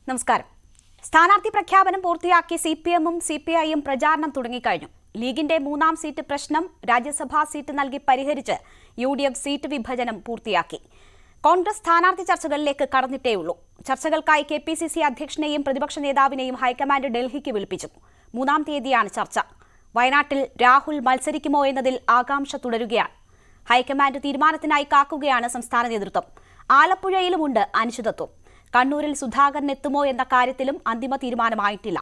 നമസ്കാരം. സ്ഥാനാർത്ഥി പ്രഖ്യാപനം പൂർത്തിയാക്കി സിപിഎമ്മും സിപിഐയും പ്രചാരണം തുടങ്ങിക്കഴിഞ്ഞു. ലീഗിന്റെ 3ാം സീറ്റ് പ്രശ്നം രാജ്യസഭാ സീറ്റ് നൽകി പരിഹരിച്ച് യുഡിഎഫ് സീറ്റ് വിഭജനം പൂർത്തിയാക്കി. കോൺഗ്രസ് സ്ഥാനാർത്ഥി ചർച്ചകളിലേക്ക് കടന്നിട്ടേയുള്ളൂ. ചർച്ചകൾക്കായി കെപിസിസി അധ്യക്ഷനെയും പ്രതിപക്ഷ നേതാവിനെയും ഹൈക്കമാൻഡ് ഡൽഹിക്ക് വിളിപ്പിച്ചു. 3ാം തീയതിയാണ് ചർച്ച. വയനാട്ടിൽ രാഹുൽ മത്സരിക്കുമോ എന്നതിൽ ആകാംക്ഷ തുടരുകയാണ്. ഹൈക്കമാൻഡ് തീരുമാനത്തിനായി കാക്കുകയാണ് സംസ്ഥാന നേതൃത്വം. ആലപ്പുഴയിലുമുണ്ട് അനിശ്ചിതത്വം. കണ്ണൂരിൽ സുധാകരൻ എത്തുമോ എന്ന കാര്യത്തിലും അന്തിമ തീരുമാനമായിട്ടില്ല.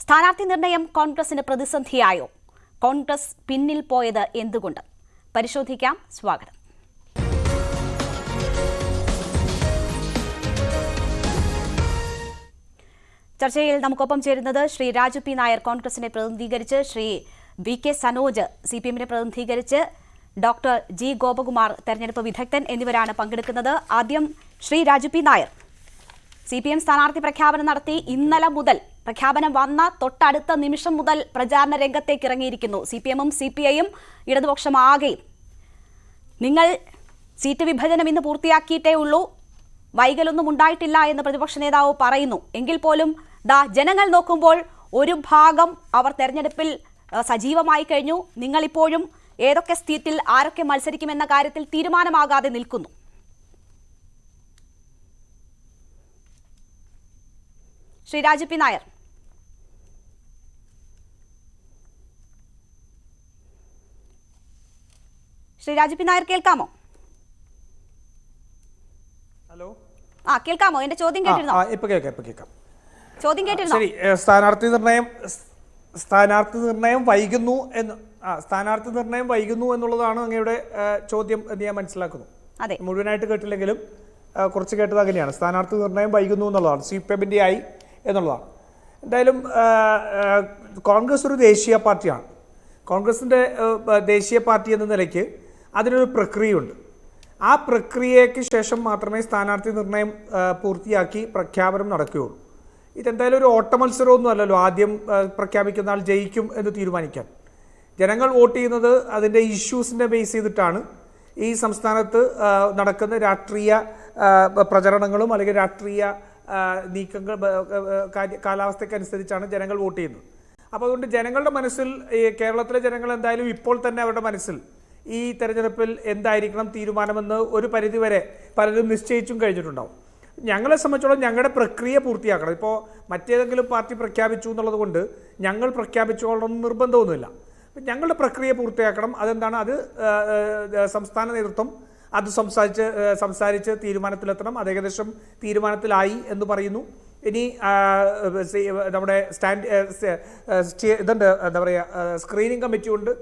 സ്ഥാനാർത്ഥി നിർണയം കോൺഗ്രസിന് പ്രതിസന്ധിയായോ? കോൺഗ്രസ് പിന്നിൽ പോയത് എന്തുകൊണ്ട്? പരിശോധിക്കാം. സ്വാഗതം. ചർച്ചയിൽ നമുക്കൊപ്പം ചേരുന്നത് ശ്രീ രാജു പി നായർ കോൺഗ്രസിനെ പ്രതിനിധീകരിച്ച്, ശ്രീ വി കെ സനോജ് സിപിഎമ്മിനെ പ്രതിനിധീകരിച്ച്, ഡോക്ടർ ജി ഗോപകുമാർ തെരഞ്ഞെടുപ്പ് വിദഗ്ധൻ എന്നിവരാണ് പങ്കെടുക്കുന്നത്. ആദ്യം ശ്രീ രാജു പി നായർ, സിപിഎം സ്ഥാനാർത്ഥി പ്രഖ്യാപനം നടത്തി. ഇന്നലെ മുതൽ പ്രഖ്യാപനം വന്ന തൊട്ടടുത്ത നിമിഷം മുതൽ പ്രചാരണ രംഗത്തേക്ക് ഇറങ്ങിയിരിക്കുന്നു സിപിഎമ്മും സിപിഐയും ഇടതുപക്ഷമാകെയും. നിങ്ങൾ സീറ്റ് വിഭജനം ഇന്ന് പൂർത്തിയാക്കിയിട്ടേ ഉള്ളൂ, വൈകലൊന്നും ഉണ്ടായിട്ടില്ല എന്ന് പ്രതിപക്ഷ നേതാവ് പറയുന്നു. എങ്കിൽ പോലും ജനങ്ങൾ നോക്കുമ്പോൾ ഒരു ഭാഗം അവർ തെരഞ്ഞെടുപ്പിൽ സജീവമായി കഴിഞ്ഞു. നിങ്ങളിപ്പോഴും ഏതൊക്കെ സീറ്റിൽ ആരൊക്കെ മത്സരിക്കുമെന്ന കാര്യത്തിൽ തീരുമാനമാകാതെ നിൽക്കുന്നു. ശ്രീ രാജു പി നായർ. ശ്രീ രാജു പി നായർ കേൾക്കാമോ? ഹലോ, കേൾക്കാമോ? എന്റെ ചോദ്യം കേട്ടിരുന്നോ? കേൾക്കാം. ചോദ്യം കേട്ടിരുന്നോ? ശരി. സ്ഥാനാർത്ഥി നിർണയം വൈകുന്നു എന്നുള്ളതാണ് അങ്ങയുടെ ചോദ്യം എന്ന് ഞാൻ മനസ്സിലാക്കുന്നു. അതെ, മുഴുവനായിട്ട് കേട്ടില്ലെങ്കിലും കുറച്ച് കേട്ടത് അങ്ങനെയാണ്. സ്ഥാനാർത്ഥി നിർണയം വൈകുന്നു എന്നുള്ളതാണ്, സിപിഎമ്മിന്റെ ആയി എന്നുള്ളതാണ്. എന്തായാലും കോൺഗ്രസ് ഒരു ദേശീയ പാർട്ടിയാണ്. കോൺഗ്രസിൻ്റെ ദേശീയ പാർട്ടി എന്ന നിലയ്ക്ക് അതിനൊരു പ്രക്രിയയുണ്ട്. ആ പ്രക്രിയയ്ക്ക് ശേഷം മാത്രമേ സ്ഥാനാർത്ഥി നിർണയം പൂർത്തിയാക്കി പ്രഖ്യാപനം നടക്കുകയുള്ളൂ. ഇതെന്തായാലും ഒരു ഓട്ടമത്സരമൊന്നും അല്ലല്ലോ. ആദ്യം പ്രഖ്യാപിക്കുന്ന ആൾ ജയിക്കും എന്ന് തീരുമാനിക്കാൻ ജനങ്ങൾ വോട്ട് ചെയ്യുന്നത് അതിൻ്റെ ഇഷ്യൂസിനെ ബേസ് ചെയ്തിട്ടാണ്. ഈ സംസ്ഥാനത്ത് നടക്കുന്ന രാഷ്ട്രീയ പ്രചരണങ്ങളും അല്ലെങ്കിൽ രാഷ്ട്രീയ നീക്കങ്ങൾ കാലാവസ്ഥയ്ക്കനുസരിച്ചാണ് ജനങ്ങൾ വോട്ട് ചെയ്യുന്നത്. അപ്പോൾ അതുകൊണ്ട് ജനങ്ങളുടെ മനസ്സിൽ, കേരളത്തിലെ ജനങ്ങൾ എന്തായാലും ഇപ്പോൾ തന്നെ അവരുടെ മനസ്സിൽ ഈ തെരഞ്ഞെടുപ്പിൽ എന്തായിരിക്കണം തീരുമാനമെന്ന് ഒരു പരിധിവരെ പലരും നിശ്ചയിച്ചും കഴിഞ്ഞിട്ടുണ്ടാവും. ഞങ്ങളെ സംബന്ധിച്ചോളം ഞങ്ങളുടെ പ്രക്രിയ പൂർത്തിയാക്കണം. ഇപ്പോൾ മറ്റേതെങ്കിലും പാർട്ടി പ്രഖ്യാപിച്ചു എന്നുള്ളത് കൊണ്ട് ഞങ്ങൾ പ്രഖ്യാപിച്ചോളണം നിർബന്ധമൊന്നുമില്ല. ഞങ്ങളുടെ പ്രക്രിയ പൂർത്തിയാക്കണം. അതെന്താണ്? അത് സംസ്ഥാന നേതൃത്വം അത് സംസാരിച്ച് തീരുമാനത്തിലെത്തണം. അത് ഏകദേശം തീരുമാനത്തിലായി എന്ന് പറയുന്നു. ഇനി നമ്മുടെ ഇതുണ്ട്, എന്താ പറയുക, സ്ക്രീനിങ് കമ്മിറ്റി ഉണ്ട്.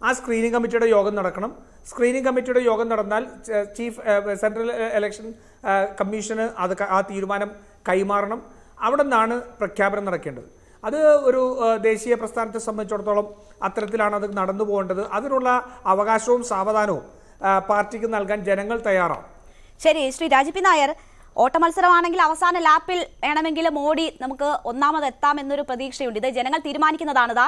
ആ സ്ക്രീനിങ് കമ്മിറ്റിയുടെ യോഗം നടക്കണം. സ്ക്രീനിങ് കമ്മിറ്റിയുടെ യോഗം നടന്നാൽ സെൻട്രൽ ഇലക്ഷൻ കമ്മീഷന് ആ തീരുമാനം കൈമാറണം. അവിടെ നിന്നാണ് പ്രഖ്യാപനം നടക്കേണ്ടത്. അത് ഒരു ദേശീയ പ്രസ്ഥാനത്തെ സംബന്ധിച്ചിടത്തോളം അത്തരത്തിലാണ് അത് നടന്നു പോകേണ്ടത്. അതിനുള്ള അവകാശവും സാവധാനവും പാർട്ടിക്ക് നൽകാൻ ജനങ്ങൾ തയ്യാറാണ്. ശരി. ശ്രീ രാജു പി നായർ, ഓട്ടമത്സരമാണെങ്കിൽ അവസാന ലാപ്പിൽ വേണമെങ്കിലും ഓടി നമുക്ക് ഒന്നാമതെത്താം എന്നൊരു പ്രതീക്ഷയുണ്ട്. ഇത് ജനങ്ങൾ തീരുമാനിക്കുന്നതാണിതാ.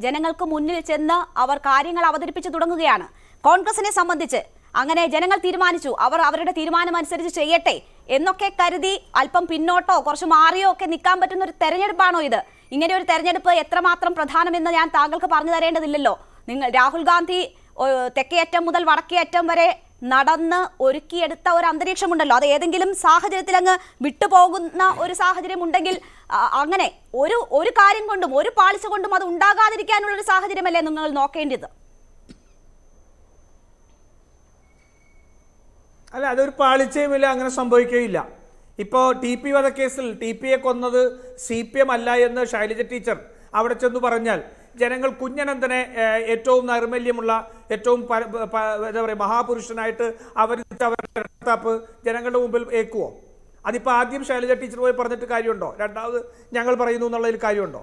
ജനങ്ങൾക്ക് മുന്നിൽ ചെന്ന് അവർ കാര്യങ്ങൾ അവതരിപ്പിച്ചു തുടങ്ങുകയാണ്. കോൺഗ്രസിനെ സംബന്ധിച്ച് അങ്ങനെ ജനങ്ങൾ തീരുമാനിച്ചു, അവർ അവരുടെ തീരുമാനം അനുസരിച്ച് ചെയ്യട്ടെ എന്നൊക്കെ കരുതി അല്പം പിന്നോട്ടോ കുറച്ച് മാറിയോ ഒക്കെ നിൽക്കാൻ പറ്റുന്ന ഒരു തെരഞ്ഞെടുപ്പാണോ ഇത്? ഇങ്ങനെ ഒരു തെരഞ്ഞെടുപ്പ് എത്രമാത്രം പ്രധാനമെന്ന് ഞാൻ താങ്കൾക്ക് പറഞ്ഞു തരേണ്ടതില്ലല്ലോ. രാഹുൽ ഗാന്ധി തെക്കേയറ്റം മുതൽ വടക്കേയറ്റം വരെ നടന്ന് ഒരുക്കിയെടുത്ത ഒരു അന്തരീക്ഷമുണ്ടല്ലോ. അത് ഏതെങ്കിലും സാഹചര്യത്തിൽ അങ്ങ് വിട്ടുപോകുന്ന ഒരു സാഹചര്യം ഉണ്ടെങ്കിൽ അങ്ങനെ ഒരു കാര്യം കൊണ്ടും ഒരു പാളിച്ച കൊണ്ടും അത് ഉണ്ടാകാതിരിക്കാനുള്ള ഒരു സാഹചര്യമല്ലേ നിങ്ങൾ നോക്കേണ്ടത്? അല്ല, അതൊരു പാളിച്ചയുമില്ല, അങ്ങനെ സംഭവിക്കുകയില്ല. ഇപ്പോൾ TP വധക്കേസിൽ TPയെ കൊന്നത് CPM അല്ല എന്ന് ശൈലജ ടീച്ചർ അവിടെ ചെന്ന് പറഞ്ഞാൽ ജനങ്ങൾ കുഞ്ഞനന്തനെ ഏറ്റവും നൈർമല്യമുള്ള, ഏറ്റവും എന്താ പറയുക, മഹാപുരുഷനായിട്ട് അവതരിപ്പിച്ച ജനങ്ങളുടെ മുമ്പിൽ ഏക്കുവോ? അതിപ്പോൾ ആദ്യം ശൈലജ ടീച്ചർ പോയി പറഞ്ഞിട്ട് കാര്യമുണ്ടോ? രണ്ടാമത് ഞങ്ങൾ പറയുന്നു എന്നുള്ളതിൽ കാര്യമുണ്ടോ?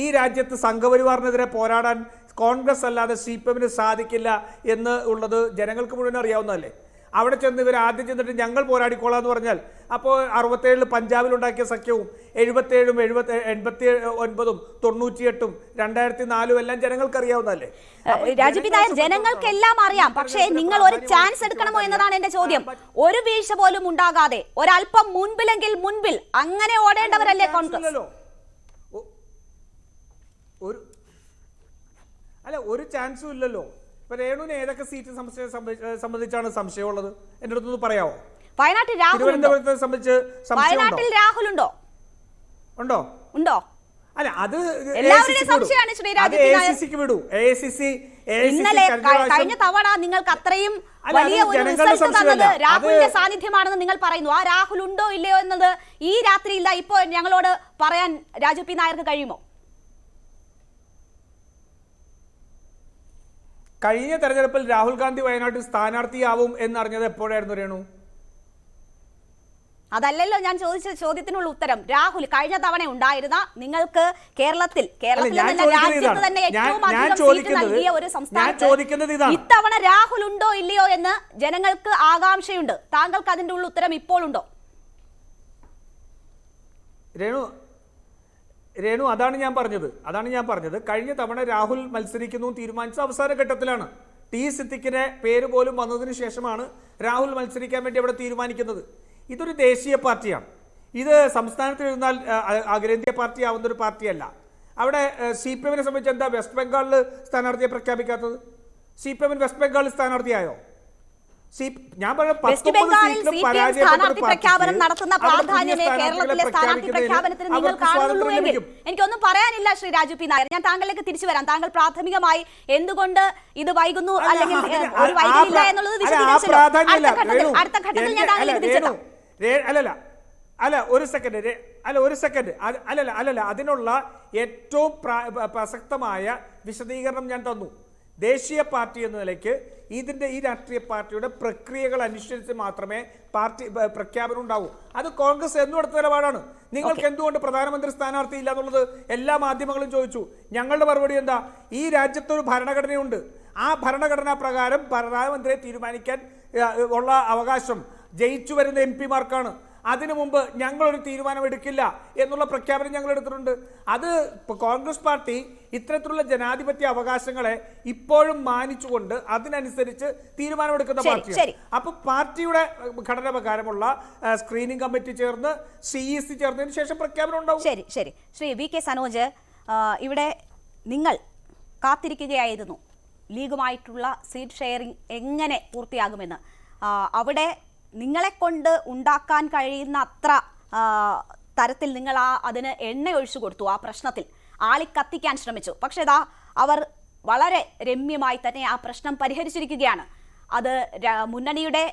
ഈ രാജ്യത്ത് സംഘപരിവാറിനെതിരെ പോരാടാൻ കോൺഗ്രസ് അല്ലാതെ CPMന് സാധിക്കില്ല എന്ന് ഉള്ളത് ജനങ്ങൾക്ക് മുഴുവൻ അറിയാവുന്നതല്ലേ. അവിടെ ചെന്ന് ഇവർ ആദ്യം ചെന്നിട്ട് ഞങ്ങൾ പോരാടിക്കോളാം എന്ന് പറഞ്ഞാൽ അപ്പോൾ 67 പഞ്ചാബിലുണ്ടാക്കിയ സഖ്യവും 77-ഉം 89-ഉം 98-ഉം 2004-ഉം എല്ലാം ജനങ്ങൾക്ക് അറിയാവുന്നതല്ലേ? രാജു പി നായർ, ജനങ്ങൾക്കെല്ലാം അറിയാം. പക്ഷേ നിങ്ങൾ ഒരു ചാൻസ് എടുക്കണമോ എന്നതാണ് എന്റെ ചോദ്യം. ഒരു വീഴ്ച പോലും ഉണ്ടാകാതെ ഒരല്പം മുൻപിലെങ്കിൽ മുൻപിൽ അങ്ങനെ ഓടേണ്ടവരല്ലേ കോൺഗ്രസ്? ഒരു ചാൻസും ഇല്ലല്ലോ. ഇപ്പൊ രേണുവിന് ഏതൊക്കെ സീറ്റ് സംബന്ധിച്ചാണ് സംശയമുള്ളത്? എന്റെ അടുത്തൊന്ന് പറയാമോ? വയനാട്ടിൽ രാഹുൽ ഉണ്ടോ? ഉണ്ടോ? അല്ല, അത് ഇന്നലെ കഴിഞ്ഞ തവണ നിങ്ങൾക്ക് അത്രയും വലിയ ഒരു റിസൾട്ട് തന്നത് രാഹുലിന്റെ സാന്നിധ്യമാണെന്ന് നിങ്ങൾ പറയുന്നു. ആ രാഹുൽ ഉണ്ടോ ഇല്ലയോ എന്നത് ഈ രാത്രിയില്ല ഇപ്പോ ഞങ്ങളോട് പറയാൻ രാജു പി നായർക്ക് കഴിയുമോ? കഴിഞ്ഞ തെരഞ്ഞെടുപ്പിൽ രാഹുൽ ഗാന്ധി വയനാട്ടിൽ സ്ഥാനാർത്ഥിയാവും എന്നറിഞ്ഞത് എപ്പോഴായിരുന്നു രേണു? അതല്ലല്ലോ ഞാൻ ചോദിച്ച ചോദ്യത്തിനുള്ള ഉത്തരം. രാഹുൽ കഴിഞ്ഞ തവണ ഉണ്ടായിരുന്ന നിങ്ങൾക്ക് കേരളത്തിൽ രാജ്യത്ത് തന്നെ ഏറ്റവും അധികം സീറ്റ് നൽകിയ ഒരു സംസ്ഥാനത്ത് ഇത്തവണ രാഹുൽ ഉണ്ടോ ഇല്ലയോ എന്ന് ജനങ്ങൾക്ക് ആകാംക്ഷയുണ്ട്. താങ്കൾക്ക് അതിന്റെ ഉള്ള ഉത്തരം ഇപ്പോൾ ഉണ്ടോ? രേണു, അതാണ് ഞാൻ പറഞ്ഞത്. കഴിഞ്ഞ തവണ രാഹുൽ മത്സരിക്കുന്നു തീരുമാനിച്ച അവസാന ഘട്ടത്തിലാണ്. ടി സിദ്ദിഖിന്റെ പേര് പോലും വന്നതിന് ശേഷമാണ് രാഹുൽ മത്സരിക്കാൻ വേണ്ടി അവിടെ തീരുമാനിക്കുന്നത്. ഇതൊരു ദേശീയ പാർട്ടിയാണ്. ഇത് സംസ്ഥാനത്തിലിരുന്നാൽ അഖിലേന്ത്യാ പാർട്ടി ആവുന്ന ഒരു പാർട്ടിയല്ല. അവിടെ CPM-നെ സംബന്ധിച്ച് എന്താ വെസ്റ്റ് ബംഗാളിൽ സ്ഥാനാർത്ഥിയെ പ്രഖ്യാപിക്കാത്തത്? CPM വെസ്റ്റ് ബംഗാളിൽ സ്ഥാനാർത്ഥിയായോ? ഞാൻ വെസ്റ്റ് ബംഗാളിൽ CPM സ്ഥാനാർത്ഥി പ്രഖ്യാപനം നടത്തുന്ന പ്രാധാന്യമേ കേരളത്തിലെ സ്ഥാനാർത്ഥി പ്രഖ്യാപനത്തിന് നിങ്ങൾ കാണുന്നുള്ളൂ എങ്കിൽ എനിക്കൊന്നും പറയാനില്ല ശ്രീ രാജു പി നായർ. ഞാൻ താങ്കളിലേക്ക് തിരിച്ചു വരാം. താങ്കൾ പ്രാഥമികമായി എന്തുകൊണ്ട് ഇത് വൈകുന്നു അല്ലെങ്കിൽ ഒരു വൈകുന്നില്ല എന്നുള്ളത് വിശദീകരിച്ചല്ലോ. അടുത്ത ഘട്ടത്തിൽ ഞാൻ താങ്കളിലേക്ക് തിരിച്ചെത്താം. ഒരു സെക്കൻഡ്. അതിനുള്ള ഏറ്റവും പ്രസക്തമായ വിശദീകരണം ഞാൻ തന്നു. ദേശീയ പാർട്ടി എന്ന നിലയ്ക്ക് ഈ രാഷ്ട്രീയ പാർട്ടിയുടെ പ്രക്രിയകൾ അനുസരിച്ച് മാത്രമേ പാർട്ടി പ്രഖ്യാപനം ഉണ്ടാവൂ. അത് കോൺഗ്രസ് എന്നും എടുത്ത നിലപാടാണ്. നിങ്ങൾക്ക് എന്തുകൊണ്ട് പ്രധാനമന്ത്രി സ്ഥാനാർത്ഥി ഇല്ല എന്നുള്ളത് എല്ലാ മാധ്യമങ്ങളും ചോദിച്ചു. ഞങ്ങളുടെ മറുപടി എന്താ? ഈ രാജ്യത്തൊരു ഭരണഘടനയുണ്ട്. ആ ഭരണഘടനാ പ്രകാരം പ്രധാനമന്ത്രിയെ തീരുമാനിക്കാൻ ഉള്ള അവകാശം ജയിച്ചു വരുന്ന MP-മാർക്കാണ്. അതിനു മുമ്പ് ഞങ്ങളൊരു തീരുമാനം എടുക്കില്ല എന്നുള്ള പ്രഖ്യാപനം ഞങ്ങൾ എടുത്തിട്ടുണ്ട്. അത് കോൺഗ്രസ് പാർട്ടി ഇത്തരത്തിലുള്ള ജനാധിപത്യ അവകാശങ്ങളെ ഇപ്പോഴും മാനിച്ചുകൊണ്ട് അതിനനുസരിച്ച് തീരുമാനമെടുക്കുന്ന പാർട്ടിയാണ്. അപ്പൊ പാർട്ടിയുടെ ഘടന പ്രകാരമുള്ള സ്ക്രീനിംഗ് കമ്മിറ്റി ചേർന്ന് CEC ചേർന്നതിന് ശേഷം പ്രഖ്യാപനം ഉണ്ടാവും. ശരി. ശ്രീ VK സനോജ്, ഇവിടെ നിങ്ങൾ കാത്തിരിക്കുകയായിരുന്നു ലീഗുമായിട്ടുള്ള സീറ്റ് ഷെയറിംഗ് എങ്ങനെ പൂർത്തിയാകുമെന്ന്. അവിടെ നിങ്ങളെ കൊണ്ട് ഉണ്ടാക്കാൻ കഴിയുന്ന അത്ര തരത്തിൽ നിങ്ങൾ അതിന് എണ്ണ ഒഴിച്ചു കൊടുത്തു. ആ പ്രശ്നത്തിൽ ആളിക്കത്തിക്കാൻ ശ്രമിച്ചു. പക്ഷേ അവർ വളരെ രമ്യമായി തന്നെ ആ പ്രശ്നം പരിഹരിച്ചിരിക്കുകയാണ്. അത് മുന്നണിയുടെ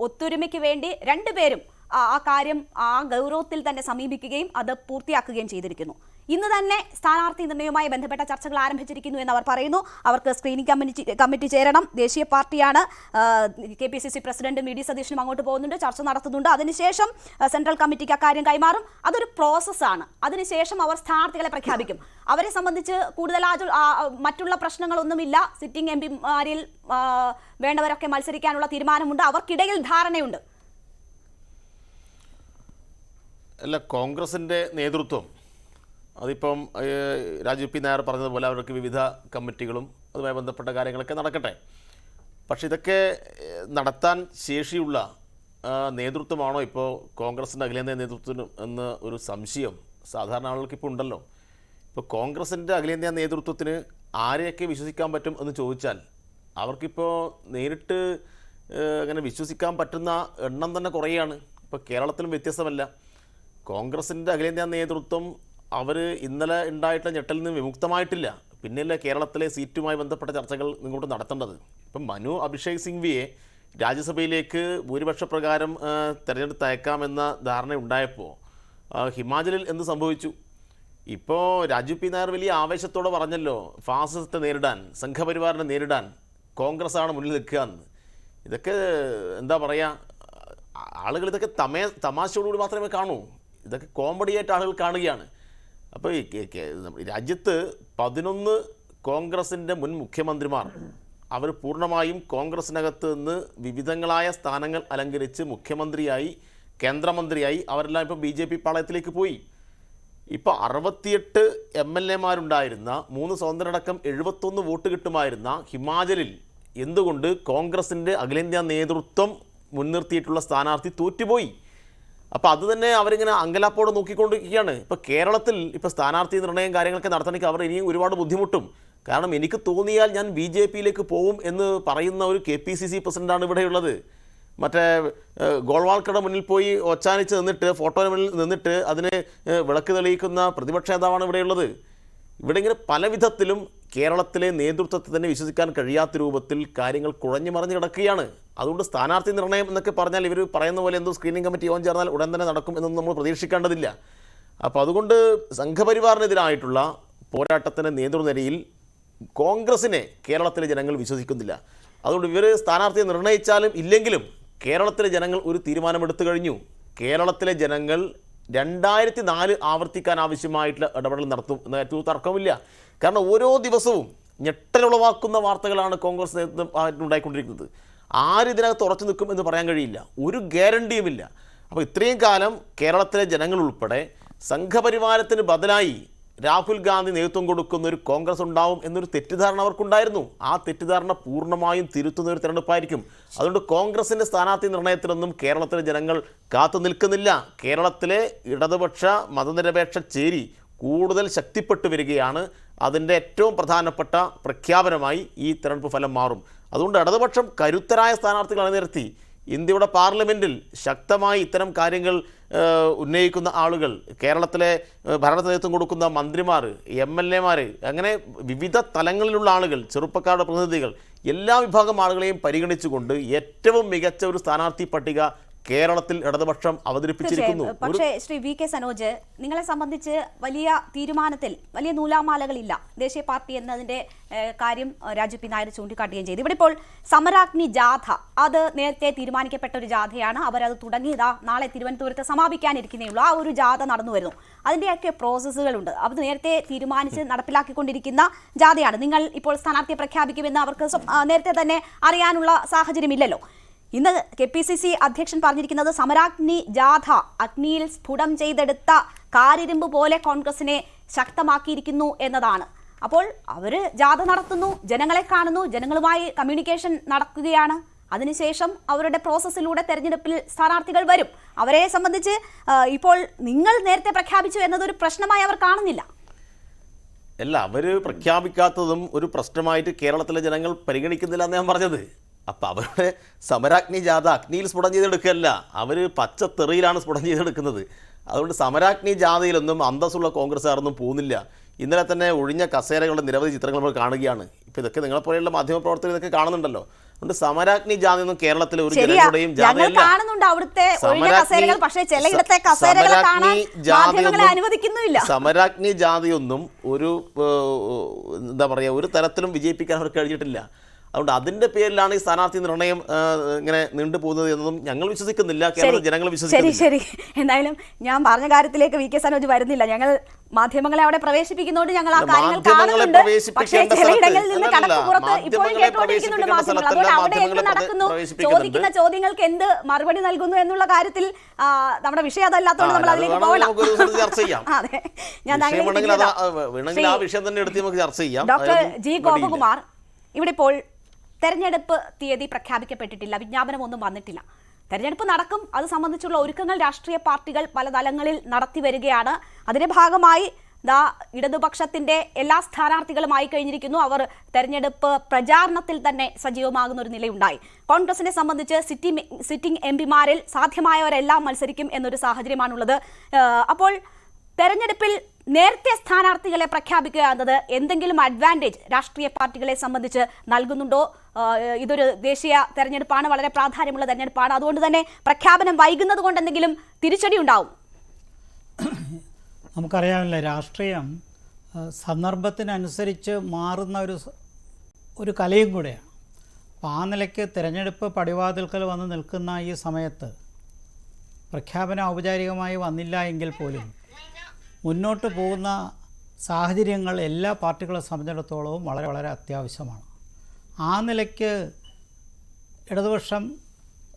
ഒത്തൊരുമയ്ക്ക് വേണ്ടി രണ്ടുപേരും ആ കാര്യം ആ ഗൗരവത്തിൽ തന്നെ സമീപിക്കുകയും അത് പൂർത്തിയാക്കുകയും ചെയ്തിരിക്കുന്നു. ഇന്ന് തന്നെ സ്ഥാനാർത്ഥി നിർണ്ണയവുമായി ബന്ധപ്പെട്ട ചർച്ചകൾ ആരംഭിച്ചിരിക്കുന്നു എന്ന് അവർ പറയുന്നു. അവർക്ക് സ്ക്രീനിംഗ് കമ്മിറ്റി ചേരണം. ദേശീയ പാർട്ടിയാണ്. KPCC പ്രസിഡന്റും VD സതീശനും അങ്ങോട്ട് പോകുന്നുണ്ട്, ചർച്ച നടത്തുന്നുണ്ട്. അതിനുശേഷം സെൻട്രൽ കമ്മിറ്റിക്ക് അക്കാര്യം കൈമാറും. അതൊരു പ്രോസസ്സാണ്. അതിനുശേഷം അവർ സ്ഥാനാർത്ഥികളെ പ്രഖ്യാപിക്കും. അവരെ സംബന്ധിച്ച് കൂടുതൽ മറ്റുള്ള പ്രശ്നങ്ങളൊന്നുമില്ല. സിറ്റിംഗ് MP-മാരിൽ വേണ്ടവരൊക്കെ മത്സരിക്കാനുള്ള തീരുമാനമുണ്ട്. അവർക്കിടയിൽ ധാരണയുണ്ട്. അല്ല, കോൺഗ്രസിൻ്റെ നേതൃത്വം അതിപ്പം രാജു പി നായർ പറഞ്ഞതുപോലെ അവർക്ക് വിവിധ കമ്മിറ്റികളും അതുമായി ബന്ധപ്പെട്ട കാര്യങ്ങളൊക്കെ നടക്കട്ടെ. പക്ഷെ ഇതൊക്കെ നടത്താൻ ശേഷിയുള്ള നേതൃത്വമാണോ ഇപ്പോൾ കോൺഗ്രസിൻ്റെ അഖിലേന്ത്യാ നേതൃത്വത്തിന് എന്ന ഒരു സംശയം സാധാരണ ആളുകൾക്ക് ഇപ്പോൾ ഉണ്ടല്ലോ. ഇപ്പോൾ കോൺഗ്രസിൻ്റെ അഖിലേന്ത്യാ നേതൃത്വത്തിന് ആരെയൊക്കെ വിശ്വസിക്കാൻ പറ്റും എന്ന് ചോദിച്ചാൽ അവർക്കിപ്പോൾ നേരിട്ട് അങ്ങനെ വിശ്വസിക്കാൻ പറ്റുന്ന എണ്ണം തന്നെ കുറയാണ്. ഇപ്പോൾ കേരളത്തിലും വ്യത്യസ്തമല്ല. കോൺഗ്രസിൻ്റെ അഖിലേന്ത്യാ നേതൃത്വം അവർ ഇന്നലെ ഉണ്ടായിട്ടുള്ള ഞെട്ടലിൽ നിന്ന് വിമുക്തമായിട്ടില്ല. പിന്നെയല്ലേ കേരളത്തിലെ സീറ്റുമായി ബന്ധപ്പെട്ട ചർച്ചകൾ ഇങ്ങോട്ട് നടത്തേണ്ടത്. ഇപ്പം മനു അഭിഷേക് സിംഗ്വിയെ രാജ്യസഭയിലേക്ക് ഭൂരിപക്ഷ പ്രകാരം തിരഞ്ഞെടുത്തയക്കാമെന്ന ധാരണ ഉണ്ടായപ്പോൾ ഹിമാചലിൽ എന്ത് സംഭവിച്ചു? ഇപ്പോൾ രാജു പി നായർ വലിയ ആവേശത്തോടെ പറഞ്ഞല്ലോ, ഫാസിസത്തെ നേരിടാൻ, സംഘപരിവാറിനെ നേരിടാൻ കോൺഗ്രസ്സാണ് മുന്നിൽ നിൽക്കുക എന്ന്. ഇതൊക്കെ എന്താ പറയുക, ആളുകൾ ഇതൊക്കെ തമാശയോടുകൂടി മാത്രമേ കാണൂ. ഇതൊക്കെ കോമഡിയായിട്ട് ആളുകൾ കാണുകയാണ്. അപ്പോൾ രാജ്യത്ത് 11 കോൺഗ്രസിൻ്റെ മുൻ മുഖ്യമന്ത്രിമാർ അവർ പൂർണ്ണമായും കോൺഗ്രസിനകത്ത് നിന്ന് വിവിധങ്ങളായ സ്ഥാനങ്ങൾ അലങ്കരിച്ച് മുഖ്യമന്ത്രിയായി, കേന്ദ്രമന്ത്രിയായി അവരെല്ലാം ഇപ്പോൾ BJP പാളയത്തിലേക്ക് പോയി. ഇപ്പോൾ 68 MLA-മാരുണ്ടായിരുന്ന 3 സ്വതന്ത്രരടക്കം 71 വോട്ട് കിട്ടുമായിരുന്ന ഹിമാചലിൽ എന്തുകൊണ്ട് കോൺഗ്രസിൻ്റെ അഖിലേന്ത്യാ നേതൃത്വം മുൻനിർത്തിയിട്ടുള്ള സ്ഥാനാർത്ഥി തോറ്റുപോയി? അപ്പോൾ അത് തന്നെ അവരിങ്ങനെ അങ്കലാപ്പോടെ നോക്കിക്കൊണ്ടിരിക്കുകയാണ്. ഇപ്പോൾ കേരളത്തിൽ ഇപ്പോൾ സ്ഥാനാർത്ഥി നിർണ്ണയം കാര്യങ്ങളൊക്കെ നടത്തണമെങ്കിൽ അവർ ഇനിയും ഒരുപാട് ബുദ്ധിമുട്ടും. കാരണം എനിക്ക് തോന്നിയാൽ ഞാൻ BJP-യിലേക്ക് പോവും എന്ന് പറയുന്ന ഒരു KPCC പ്രസിഡൻ്റാണ് ഇവിടെയുള്ളത്. മറ്റേ ഗോൾവാൾക്കറുടെ മുന്നിൽ പോയി ഒച്ചാനിച്ച് നിന്നിട്ട് ഫോട്ടോയുടെ മുന്നിൽ നിന്നിട്ട് അതിന് വിളക്ക് തെളിയിക്കുന്ന പ്രതിപക്ഷ നേതാവാണ് ഇവിടെയുള്ളത്. ഇവിടെ ഇങ്ങനെ പല വിധത്തിലും കേരളത്തിലെ നേതൃത്വത്തെ തന്നെ വിശ്വസിക്കാൻ കഴിയാത്ത രൂപത്തിൽ കാര്യങ്ങൾ കുഴഞ്ഞു മറിഞ്ഞ് കിടക്കുകയാണ്. അതുകൊണ്ട് സ്ഥാനാർത്ഥി നിർണ്ണയം എന്നൊക്കെ പറഞ്ഞാൽ ഇവർ പറയുന്ന പോലെ എന്തോ സ്ക്രീനിങ് കമ്മിറ്റി യോഗം ചേർന്നാൽ ഉടൻ തന്നെ നടക്കും എന്നൊന്നും നമ്മൾ പ്രതീക്ഷിക്കേണ്ടതില്ല. അപ്പോൾ അതുകൊണ്ട് സംഘപരിവാറിനെതിരായിട്ടുള്ള പോരാട്ടത്തിൻ്റെ നേതൃനിരയിൽ കോൺഗ്രസിനെ കേരളത്തിലെ ജനങ്ങൾ വിശ്വസിക്കുന്നില്ല. അതുകൊണ്ട് ഇവർ സ്ഥാനാർത്ഥിയെ നിർണ്ണയിച്ചാലും ഇല്ലെങ്കിലും കേരളത്തിലെ ജനങ്ങൾ ഒരു തീരുമാനമെടുത്തു കഴിഞ്ഞു. കേരളത്തിലെ ജനങ്ങൾ 2004 ആവർത്തിക്കാൻ ആവശ്യമായിട്ടുള്ള ഇടപെടൽ നടത്തും എന്ന കാര്യത്തിൽ തർക്കമില്ല. കാരണം ഓരോ ദിവസവും ഞെട്ടലുളവാക്കുന്ന വാർത്തകളാണ് കോൺഗ്രസ് നേതൃത്വം ഉണ്ടായിക്കൊണ്ടിരിക്കുന്നത്. ആരിതിനകത്ത് ഉറച്ചു നിൽക്കും എന്ന് പറയാൻ കഴിയില്ല, ഒരു ഗ്യാരണ്ടിയുമില്ല. അപ്പോൾ ഇത്രയും കാലം കേരളത്തിലെ ജനങ്ങൾ ഉൾപ്പെടെ സംഘപരിവാരത്തിന് ബദലായി രാഹുൽ ഗാന്ധി നേതൃത്വം കൊടുക്കുന്ന ഒരു കോൺഗ്രസ് ഉണ്ടാവും എന്നൊരു തെറ്റിദ്ധാരണ അവർക്കുണ്ടായിരുന്നു. ആ തെറ്റിദ്ധാരണ പൂർണ്ണമായും തിരുത്തുന്ന ഒരു തിരഞ്ഞെടുപ്പായിരിക്കും. അതുകൊണ്ട് കോൺഗ്രസിൻ്റെ സ്ഥാനാർത്ഥി നിർണ്ണയത്തിലൊന്നും കേരളത്തിലെ ജനങ്ങൾ കാത്തു നിൽക്കുന്നില്ല. കേരളത്തിലെ ഇടതുപക്ഷ മതനിരപേക്ഷ ചേരി കൂടുതൽ ശക്തിപ്പെട്ടു വരികയാണ്. അതിൻ്റെ ഏറ്റവും പ്രധാനപ്പെട്ട പ്രഖ്യാപനമായി ഈ തിരഞ്ഞെടുപ്പ് ഫലം മാറും. അതുകൊണ്ട് ഇടതുപക്ഷം കരുത്തരായ സ്ഥാനാർത്ഥികൾ അണിനിരത്തി ഇന്ത്യയുടെ പാർലമെൻറ്റിൽ ശക്തമായി ഇത്തരം കാര്യങ്ങൾ ഉന്നയിക്കുന്ന ആളുകൾ, കേരളത്തിലെ ഭരണ നേതൃത്വം കൊടുക്കുന്ന മന്ത്രിമാർ, MLA-മാർ, അങ്ങനെ വിവിധ തലങ്ങളിലുള്ള ആളുകൾ, ചെറുപ്പക്കാരുടെ പ്രതിനിധികൾ, എല്ലാ വിഭാഗം ആളുകളെയും പരിഗണിച്ചുകൊണ്ട് ഏറ്റവും മികച്ച ഒരു സ്ഥാനാർത്ഥി പട്ടിക കേരളത്തിൽ ഇടതുപക്ഷം അവതരിപ്പിച്ചിരിക്കുന്നു. പക്ഷേ ശ്രീ VK സനോജ്, നിങ്ങളെ സംബന്ധിച്ച് വലിയ തീരുമാനത്തിൽ വലിയ നൂലാമാലകളില്ല. ദേശീയ പാർട്ടി എന്നതിന്റെ കാര്യം രാജു പി നായർ ചൂണ്ടിക്കാട്ടുകയും ചെയ്തു. ഇവിടെ ഇപ്പോൾ സമരാഗ്നി ജാഥ, അത് നേരത്തെ തീരുമാനിക്കപ്പെട്ട ഒരു ജാഥയാണ്. അവരത് തുടങ്ങിയതാ നാളെ തിരുവനന്തപുരത്ത് സമാപിക്കാനിരിക്കുന്നേ ഉള്ളൂ. ആ ഒരു ജാഥ നടന്നു വരുന്നു. അതിൻ്റെയൊക്കെ പ്രോസസ്സുകളുണ്ട്. അത് നേരത്തെ തീരുമാനിച്ച് നടപ്പിലാക്കിക്കൊണ്ടിരിക്കുന്ന ജാഥയാണ്. നിങ്ങൾ ഇപ്പോൾ സ്ഥാനാർത്ഥിയെ പ്രഖ്യാപിക്കുമെന്ന് അവർക്ക് നേരത്തെ തന്നെ അറിയാനുള്ള സാഹചര്യമില്ലല്ലോ. ഇന്ന് KPCC അധ്യക്ഷൻ പറഞ്ഞിരിക്കുന്നത് സമരാഗ്നി ജാഥ അഗ്നിയിൽ സ്ഫുടം ചെയ്തെടുത്ത കാരിരുമ്പ് പോലെ കോൺഗ്രസിനെ ശക്തമാക്കിയിരിക്കുന്നു എന്നതാണ്. അപ്പോൾ അവർ ജാഥ നടത്തുന്നു, ജനങ്ങളെ കാണുന്നു, ജനങ്ങളുമായി കമ്മ്യൂണിക്കേഷൻ നടക്കുകയാണ്. അതിനുശേഷം അവരുടെ പ്രോസസ്സിലൂടെ തെരഞ്ഞെടുപ്പിൽ സ്ഥാനാർത്ഥികൾ വരും. അവരെ സംബന്ധിച്ച് ഇപ്പോൾ നിങ്ങൾ നേരത്തെ പ്രഖ്യാപിച്ചു എന്നതൊരു പ്രശ്നമായി അവർ കാണുന്നില്ല. അല്ല, അവർ പ്രഖ്യാപിക്കാത്തതും ഒരു പ്രശ്നമായിട്ട് കേരളത്തിലെ ജനങ്ങൾ പരിഗണിക്കുന്നില്ല എന്ന് ഞാൻ പറഞ്ഞത്. അപ്പം അവരുടെ സമരാഗ്നി ജാഥ അഗ്നിയിൽ സ്ഫുടം ചെയ്തെടുക്കുകയല്ല, അവർ പച്ചത്തെറിയിലാണ് സ്ഫുടം ചെയ്തെടുക്കുന്നത്. അതുകൊണ്ട് സമരാഗ്നി ജാഥയിലൊന്നും അന്തസ്സുള്ള കോൺഗ്രസ്സുകാരൊന്നും പോകുന്നില്ല. ഇന്നലെ തന്നെ ഒഴിഞ്ഞ കസേരകളുടെ നിരവധി ചിത്രങ്ങൾ നമ്മൾ കാണുകയാണ്. ഇപ്പം ഇതൊക്കെ നിങ്ങളെപ്പോലെയുള്ള മാധ്യമപ്രവർത്തകർ ഇതൊക്കെ കാണുന്നുണ്ടല്ലോ. അതുകൊണ്ട് സമരാഗ്നി ജാഥയൊന്നും കേരളത്തിലെ ഒരു ജനങ്ങളുടെയും ജാഥയല്ല. സമരാഗ്നി ജാഥയൊന്നും ഒരു എന്താ പറയുക, ഒരു തരത്തിലും വിജയിപ്പിക്കാൻ അവർക്ക് കഴിഞ്ഞിട്ടില്ല. അതുകൊണ്ട് അതിന്റെ പേരിലാണ് ഈ സ്ഥാനാർത്ഥി നിർണ്ണയം ഇങ്ങനെ നീണ്ടുപോകുന്നത് എന്നതും ഞങ്ങൾ വിശ്വസിക്കുന്നില്ല, കേരള ജനങ്ങൾ വിശ്വസിക്കുന്നില്ല. ശരി, എന്തായാലും ഞാൻ പറഞ്ഞ കാര്യത്തിലേക്ക് VK സനോജ് വരുന്നില്ല. ഞങ്ങൾ മാധ്യമങ്ങളെ അവിടെ പ്രവേശിപ്പിക്കുന്നതുകൊണ്ട് ഞങ്ങൾ ആ കാര്യങ്ങൾ കാണുന്നുണ്ട്. പക്ഷേ ചിലയിടങ്ങളിൽ നിന്ന് കടക്ക് പുറത്ത് ഇപ്പോഴും കേട്ടുകൊണ്ടിരിക്കുന്നുണ്ട് മാധ്യമങ്ങൾ. അതുകൊണ്ട് അവിടെ എന്ത് നടക്കുന്നു, ചോദിക്കുന്ന ചോദ്യങ്ങൾക്ക് എന്ത് മറുപടി നൽകുന്നു എന്നുള്ള കാര്യത്തിൽ നമ്മുടെ വിഷയം അതല്ലാത്തതുകൊണ്ട് നമ്മൾ അതിലേക്ക് പോകണം. അതെ, ഞാൻ ഡോക്ടർ G ഗോപകുമാർ, ഇവിടെ ഇപ്പോൾ തെരഞ്ഞെടുപ്പ് തീയതി പ്രഖ്യാപിക്കപ്പെട്ടിട്ടില്ല, വിജ്ഞാപനമൊന്നും വന്നിട്ടില്ല. തെരഞ്ഞെടുപ്പ് നടക്കും, അത് സംബന്ധിച്ചുള്ള ഒരുക്കങ്ങൾ രാഷ്ട്രീയ പാർട്ടികൾ പല തലങ്ങളിൽ നടത്തി വരികയാണ്. അതിന്റെ ഭാഗമായി ഇടതുപക്ഷത്തിന്റെ എല്ലാ സ്ഥാനാർത്ഥികളുമായി കഴിഞ്ഞിരിക്കുന്നു. അവർ തെരഞ്ഞെടുപ്പ് പ്രചാരണത്തിൽ തന്നെ സജീവമാകുന്ന ഒരു നിലയുണ്ടായി. കോൺഗ്രസിനെ സംബന്ധിച്ച് സിറ്റിംഗ് MP-മാരിൽ സാധ്യമായവരെല്ലാം മത്സരിക്കും എന്നൊരു സാഹചര്യമാണുള്ളത്. അപ്പോൾ തെരഞ്ഞെടുപ്പിൽ നേരത്തെ സ്ഥാനാർത്ഥികളെ പ്രഖ്യാപിക്കുക എന്നത് എന്തെങ്കിലും അഡ്വാൻറ്റേജ് രാഷ്ട്രീയ പാർട്ടികളെ സംബന്ധിച്ച് നൽകുന്നുണ്ടോ? ഇതൊരു ദേശീയ തെരഞ്ഞെടുപ്പാണ്, വളരെ പ്രാധാന്യമുള്ള തെരഞ്ഞെടുപ്പാണ്. അതുകൊണ്ട് തന്നെ പ്രഖ്യാപനം വൈകുന്നത് കൊണ്ട് എന്തെങ്കിലും തിരിച്ചടി ഉണ്ടാവും? നമുക്കറിയാമല്ലോ, രാഷ്ട്രീയം സന്ദർഭത്തിനനുസരിച്ച് മാറുന്ന ഒരു കലയും കൂടെയാണ്. അപ്പോൾ ആ നിലയ്ക്ക് തിരഞ്ഞെടുപ്പ് പടിവാതിൽക്കൽ വന്ന് നിൽക്കുന്ന ഈ സമയത്ത് പ്രഖ്യാപനം ഔപചാരികമായി വന്നില്ല എങ്കിൽ പോലും മുന്നോട്ട് പോകുന്ന സാഹചര്യങ്ങൾ എല്ലാ പാർട്ടികളെ സംബന്ധിച്ചിടത്തോളവും വളരെ വളരെ അത്യാവശ്യമാണ്. ആ നിലയ്ക്ക് ഇടതുപക്ഷം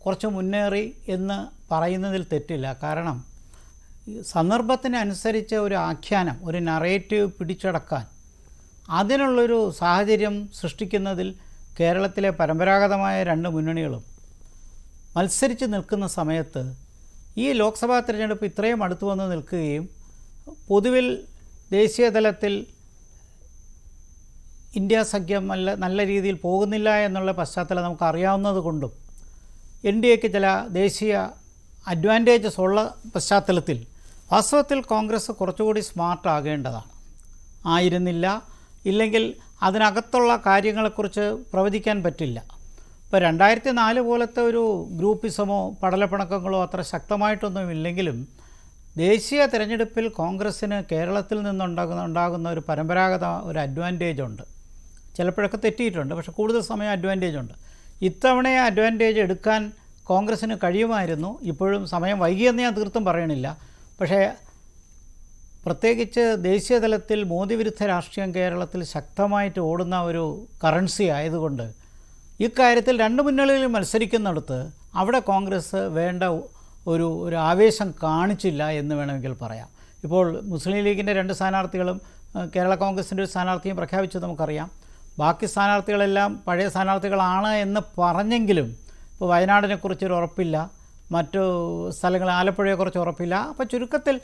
കുറച്ച് മുന്നേറി എന്ന് പറയുന്നതിൽ തെറ്റില്ല. കാരണം സന്ദർഭത്തിനനുസരിച്ച് ഒരു ആഖ്യാനം, ഒരു നറേറ്റീവ് പിടിച്ചടക്കാൻ അതിനുള്ളൊരു സാഹചര്യം സൃഷ്ടിക്കുന്നതിൽ കേരളത്തിലെ പരമ്പരാഗതമായ രണ്ട് മുന്നണികളും മത്സരിച്ച് നിൽക്കുന്ന സമയത്ത് ഈ ലോക്സഭാ തിരഞ്ഞെടുപ്പ് ഇത്രയും അടുത്തു വന്ന് നിൽക്കുകയും പൊതുവിൽ ദേശീയ തലത്തിൽ ഇന്ത്യ സഖ്യം നല്ല രീതിയിൽ പോകുന്നില്ല എന്നുള്ള പശ്ചാത്തലം നമുക്ക് അറിയാവുന്നത് കൊണ്ടും എൻ ഡി എക്ക് ചില ദേശീയ അഡ്വാൻറ്റേജസ് ഉള്ള പശ്ചാത്തലത്തിൽ വാസ്തവത്തിൽ കോൺഗ്രസ് കുറച്ചുകൂടി സ്മാർട്ട് ആകേണ്ടതാണ്. ആയിരുന്നില്ല, ഇല്ലെങ്കിൽ അതിനകത്തുള്ള കാര്യങ്ങളെക്കുറിച്ച് പ്രവചിക്കാൻ പറ്റില്ല. ഇപ്പോൾ 2004 പോലത്തെ ഒരു ഗ്രൂപ്പിസമോ പടലപ്പിണക്കങ്ങളോ അത്ര ശക്തമായിട്ടൊന്നും ഇല്ലെങ്കിലും ദേശീയ തിരഞ്ഞെടുപ്പിൽ കോൺഗ്രസ്സിന് കേരളത്തിൽ നിന്നുണ്ടാകുന്ന ഒരു പരമ്പരാഗത ഒരു അഡ്വാൻറ്റേജ് ഉണ്ട്. ചിലപ്പോഴൊക്കെ തെറ്റിയിട്ടുണ്ട്, പക്ഷേ കൂടുതൽ സമയം അഡ്വാൻറ്റേജ് ഉണ്ട്. ഇത്തവണ അഡ്വാൻറ്റേജ് എടുക്കാൻ കോൺഗ്രസ്സിന് കഴിയുമായിരുന്നു. ഇപ്പോഴും സമയം വൈകിയെന്ന് ഞാൻ തീർത്തും പറയണില്ല. പക്ഷേ പ്രത്യേകിച്ച് ദേശീയ തലത്തിൽ മോദി വിരുദ്ധ രാഷ്ട്രീയം കേരളത്തിൽ ശക്തമായിട്ട് ഓടുന്ന ഒരു കറൻസി ആയതുകൊണ്ട് ഇക്കാര്യത്തിൽ രണ്ട് മുന്നണികളിൽ മത്സരിക്കുന്നിടത്ത് അവിടെ കോൺഗ്രസ് വേണ്ട ഒരു ആവേശം കാണിച്ചില്ല എന്ന് വേണമെങ്കിൽ പറയാം. ഇപ്പോൾ മുസ്ലിം ലീഗിൻ്റെ 2 സ്ഥാനാർത്ഥികളും കേരള കോൺഗ്രസിൻ്റെ ഒരു സ്ഥാനാർത്ഥിയും പ്രഖ്യാപിച്ചത് നമുക്കറിയാം. ബാക്കി സ്ഥാനാർത്ഥികളെല്ലാം പഴയ സ്ഥാനാർത്ഥികളാണ് എന്ന് പറഞ്ഞെങ്കിലും ഇപ്പോൾ വയനാടിനെക്കുറിച്ചൊരു ഉറപ്പില്ല, മറ്റു സ്ഥലങ്ങൾ ആലപ്പുഴയെക്കുറിച്ച് ഉറപ്പില്ല. അപ്പോൾ ചുരുക്കത്തിൽ